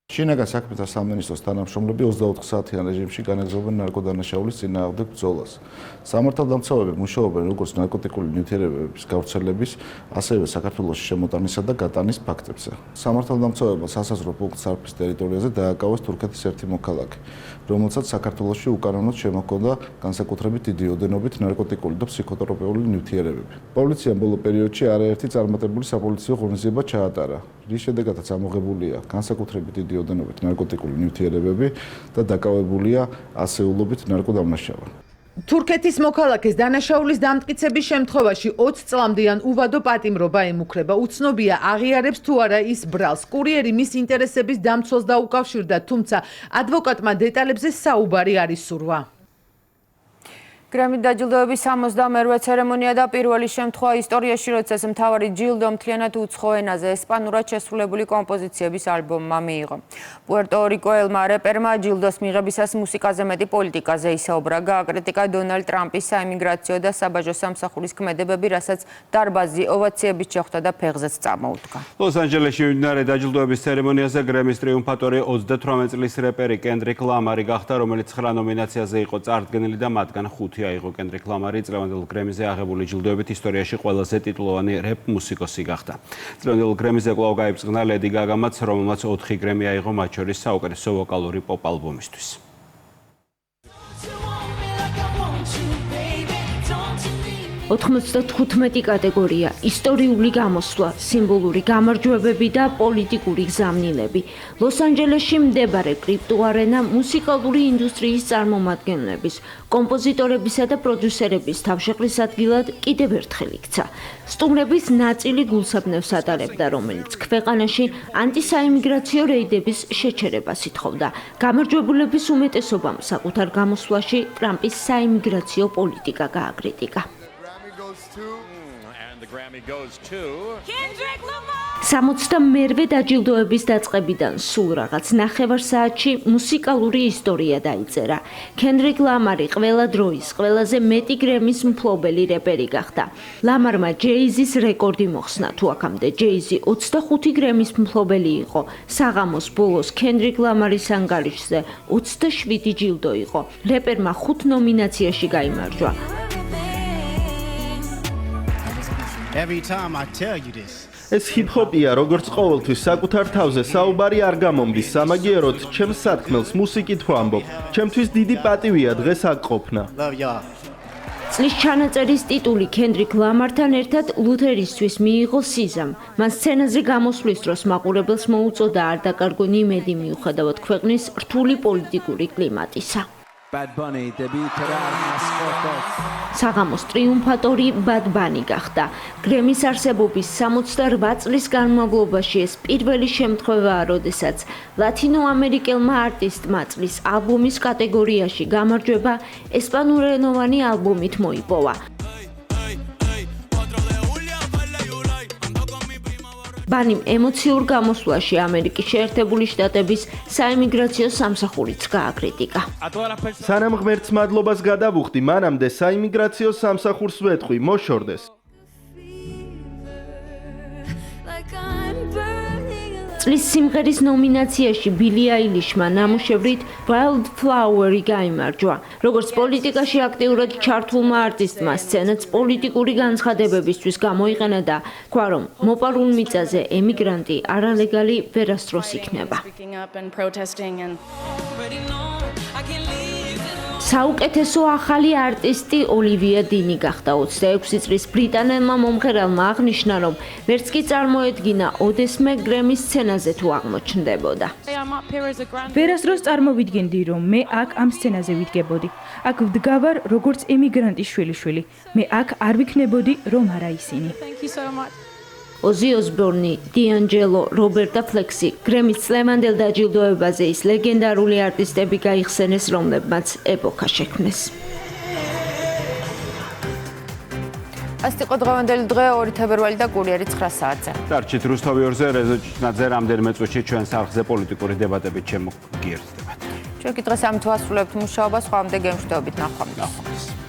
Speaker 19: შინაგან საქმეთა სამინისტროს თანამშრომლები 24 საათიან რეჟიმში განაგრძობენ ნარკოდანაშაულის წინააღმდეგ ბრძოლას. სამართალდამცავები მუშაობენ როგორც ნარკოტიკული ნივთიერებების გავრცელების, ასევე საქართველოში შემოტანისა და გატანის ფაქტებზე. სამართალდამცავებმა სასაზღვრო პუნქტ სარფის ტერიტორიაზე დააკავეს თურქეთის ერთი მოქალაქე, რომელსაც საქართველოში უკანონოდ შემოჰქონდა განსაკუთრებით დიდი ოდენობით ნარკოტიკული და ფსიქოტროპიული ნივთიერებები. პოლიციამ ბოლო პერიოდში არაერთი წარმატებული sapoliciო ღონისძიება ჩაატარა, რის შედეგადაც ამოღებულია განსაკუთრებით დიდი ოდენობით ნარკოტიკული ნივთიერებები და დაკავებულია ასეულობით ნარკოდამნაშავა.
Speaker 7: თურქეთის მოქალაქეს დანაშაულის დამტკიცების შემთხვევაში 20 წლამდე ან უვადო პატიმრობა ემუქრება. უცნობია აღიარებს თუ არა ის ბრალს. კურიერი მის ინტერესების დამცველს დაუკავშირდა, თუმცა ადვოკატმა დეტალებზე საუბარი არ ისურვა.
Speaker 12: გრემი დაჯილდოების 68-ვე ცერემონია და პირველი შემთხვევა ისტორიაში, როდესაც მთავარი ჯილდო მთლიანად უცხო ენაზე ესპანურად შესრულებული კომპოზიციების ალბომმა მიიღო. პუერტო-რიკოელმა რეპერმა ჯილდოს მიღებისას მუსიკაზე მეტი პოლიტიკაზე ისაუბრა, გააკრიტიკა დონალდ ტრამპის საიმიგრაციო და საბაჟო სამსახურის ქმედებები, რასაც დარბაზი ოვაციებით შეხვდა და ფეხზეც წამოუდგა.
Speaker 13: ლოს-ანჯელესში მიმდინარე დაჯილდოების ცერემონიაზე გრემის ტრიუმფატორი 38 წლის რეპერი კენდრიკ ლამარი გახდა, რომელიც 9 ნომინაციაზე იყო წარდგენილი და მათგან 5 აიღო. კენდრიკ ლამარი წლევანდელ გრემიზე აღებული ჯილდოებით ისტორიაში ყველაზე ტიტულოვანი რეპ მუსიკოსი გახდა. წლევანდელ გრემიზე კვლავ გაიბრძნა ლედი გაგამაც, რომელმაც 4 გრემი აიღო, მათ შორის საუკეთესო ვოკალური პოპ ალბომისთვის.
Speaker 1: 95 კატეგორია, ისტორიული გამოსვლა, სიმბოლური გამარჯვებები და პოლიტიკური გზავნილები. ლოს-ანჯელესში მდებარე კრიპტო არენა მუსიკალური ინდუსტრიის წარმომადგენლების, კომპოზიტორებისა და პროდიუსერების თავშეყრის ადგილად კიდევ ერთხელ იქცა. სტუმრების ნაწილი გულსაბნევს ატარებდა, რომელიც ქვეყანაში ანტისაიმიგრაციო რეიდების შეჩერებას ითხოვდა. გამარჯვებულების უმეტესობამ საკუთარ გამოსვლაში ტრამპის საიმიგრაციო პოლიტიკა გააკრიტიკა.
Speaker 20: And the Grammy goes to Kendrick Lamar.
Speaker 1: 62-მერვე დაჯილდოების დაწყებიდან სულ რაღაც 9 საათში მუსიკალური ისტორია დაიწერა. კენდრიკ ლამარი ყველა დროის ყველაზე მეტი გრემის მფლობელი რეპერი გახდა. ლამარმა ჯეიზის რეკორდი მოხსნა, თუ აქამდე ჯეიზი 25 გრემის მფლობელი იყო. საღამოს ბოლოს კენდრიკ ლამარის ანგარიშზე 27 ჯილდო იყო. რეპერმა 5 ნომინაციაში გაიმარჯვა.
Speaker 4: Every time I tell you this.
Speaker 5: ეს ჰიპ-ჰოპია, როგორც ყოველთვის საკუთარ თავზე საუბარი არ გამომდის, სამაგიეროდ ჩემს სათქმელს მუსიკით ვამბობ. ჩემთვის დიდი პატივია დღეს აქ ყოფნა.
Speaker 1: წლის ჩანაწერის ტიტული კენდრიკ ლამართან ერთად ლუთერისთვის მიიღო სიზამ. მან სცენაზე გამოსვლის დროს მაყურებელს მოუწოდა არ დაკარგო იმედი მიუხედავად ქვეყნის რთული პოლიტიკური კლიმატისა.
Speaker 9: Bad Bunny debuterà
Speaker 1: საღამოს ტრიუმფატორი Bad Bunny გახდა. გრემის არსებობის 68 წლის განმავლობაში ეს პირველი შემთხვევაა, როდესაც ლათინოამერიკელმა არტისტმა წლის ალბომის კატეგორიაში გამარჯვება ესპანურენოვანი ალბომით მოიპოვა. ბანიმ ემოციურ გამოსვლაში ამერიკის შეერთებული შტატების საიმიგრაციო სამსახურიც გააკრიტიკა.
Speaker 5: სანამ ღმერთს მადლობას გადავუხდი, მანამდე საიმიგრაციო სამსახურს ვეთყვი, მოშორდეს. წლის სიმღერის ნომინაციაში ბილი აილიშმა ნამუშევრით Wildflower-ი გაიმარჯვა. როგორც პოლიტიკაში აქტიურად ჩართულმა არტისტმა სცენაც პოლიტიკური განცხადებებისთვის გამოიყენა და თქვა, რომ მოპარულ მიწაზე ემიგრანტი არალეგალი ვერასდროს იქნება. საუკეთესო ახალი არტისტი ოლივია დინი გახდა. 26 წლის ბრიტანელმა მომღერალმა აღნიშნა, რომ ვერც კი წარმოედგინა ოდესმე გრემის სცენაზე თუ აღმოჩნდებოდა.
Speaker 15: ვერასდროს წარმოვიდგენდი, რომ მე აქ ამ სცენაზე ვიდგებოდი. აქ ვდგავარ როგორც ემიგრანტის შვილიშვილი. მე აქ არ ვიქნებოდი, რომ არა ისინი.
Speaker 1: ოზი ოსბორნი, დიანჯელო, რობერტა ფლექსი, გრემის წლევანდელ დაჯილდოებაზე ის ლეგენდარული არტისტები გაიხსენეს, რომლებმაც ეპოქა შექმნეს.
Speaker 12: ასეთ იყო დღევანდელი დღე 2 თებერვალი და კურიერი 9 საათზე.
Speaker 13: დარჩით რუსთავი 2-ზე, რეზო ჭიჭნაძე, რამდენიმე წუთში ჩვენს არხზე პოლიტიკური დებატებით შემოგიერთდებათ.
Speaker 12: ჩვენ კი დღეს ამით ვასრულებთ მუშაობას, ხვამდე გემშვიდობით ნახვამდის.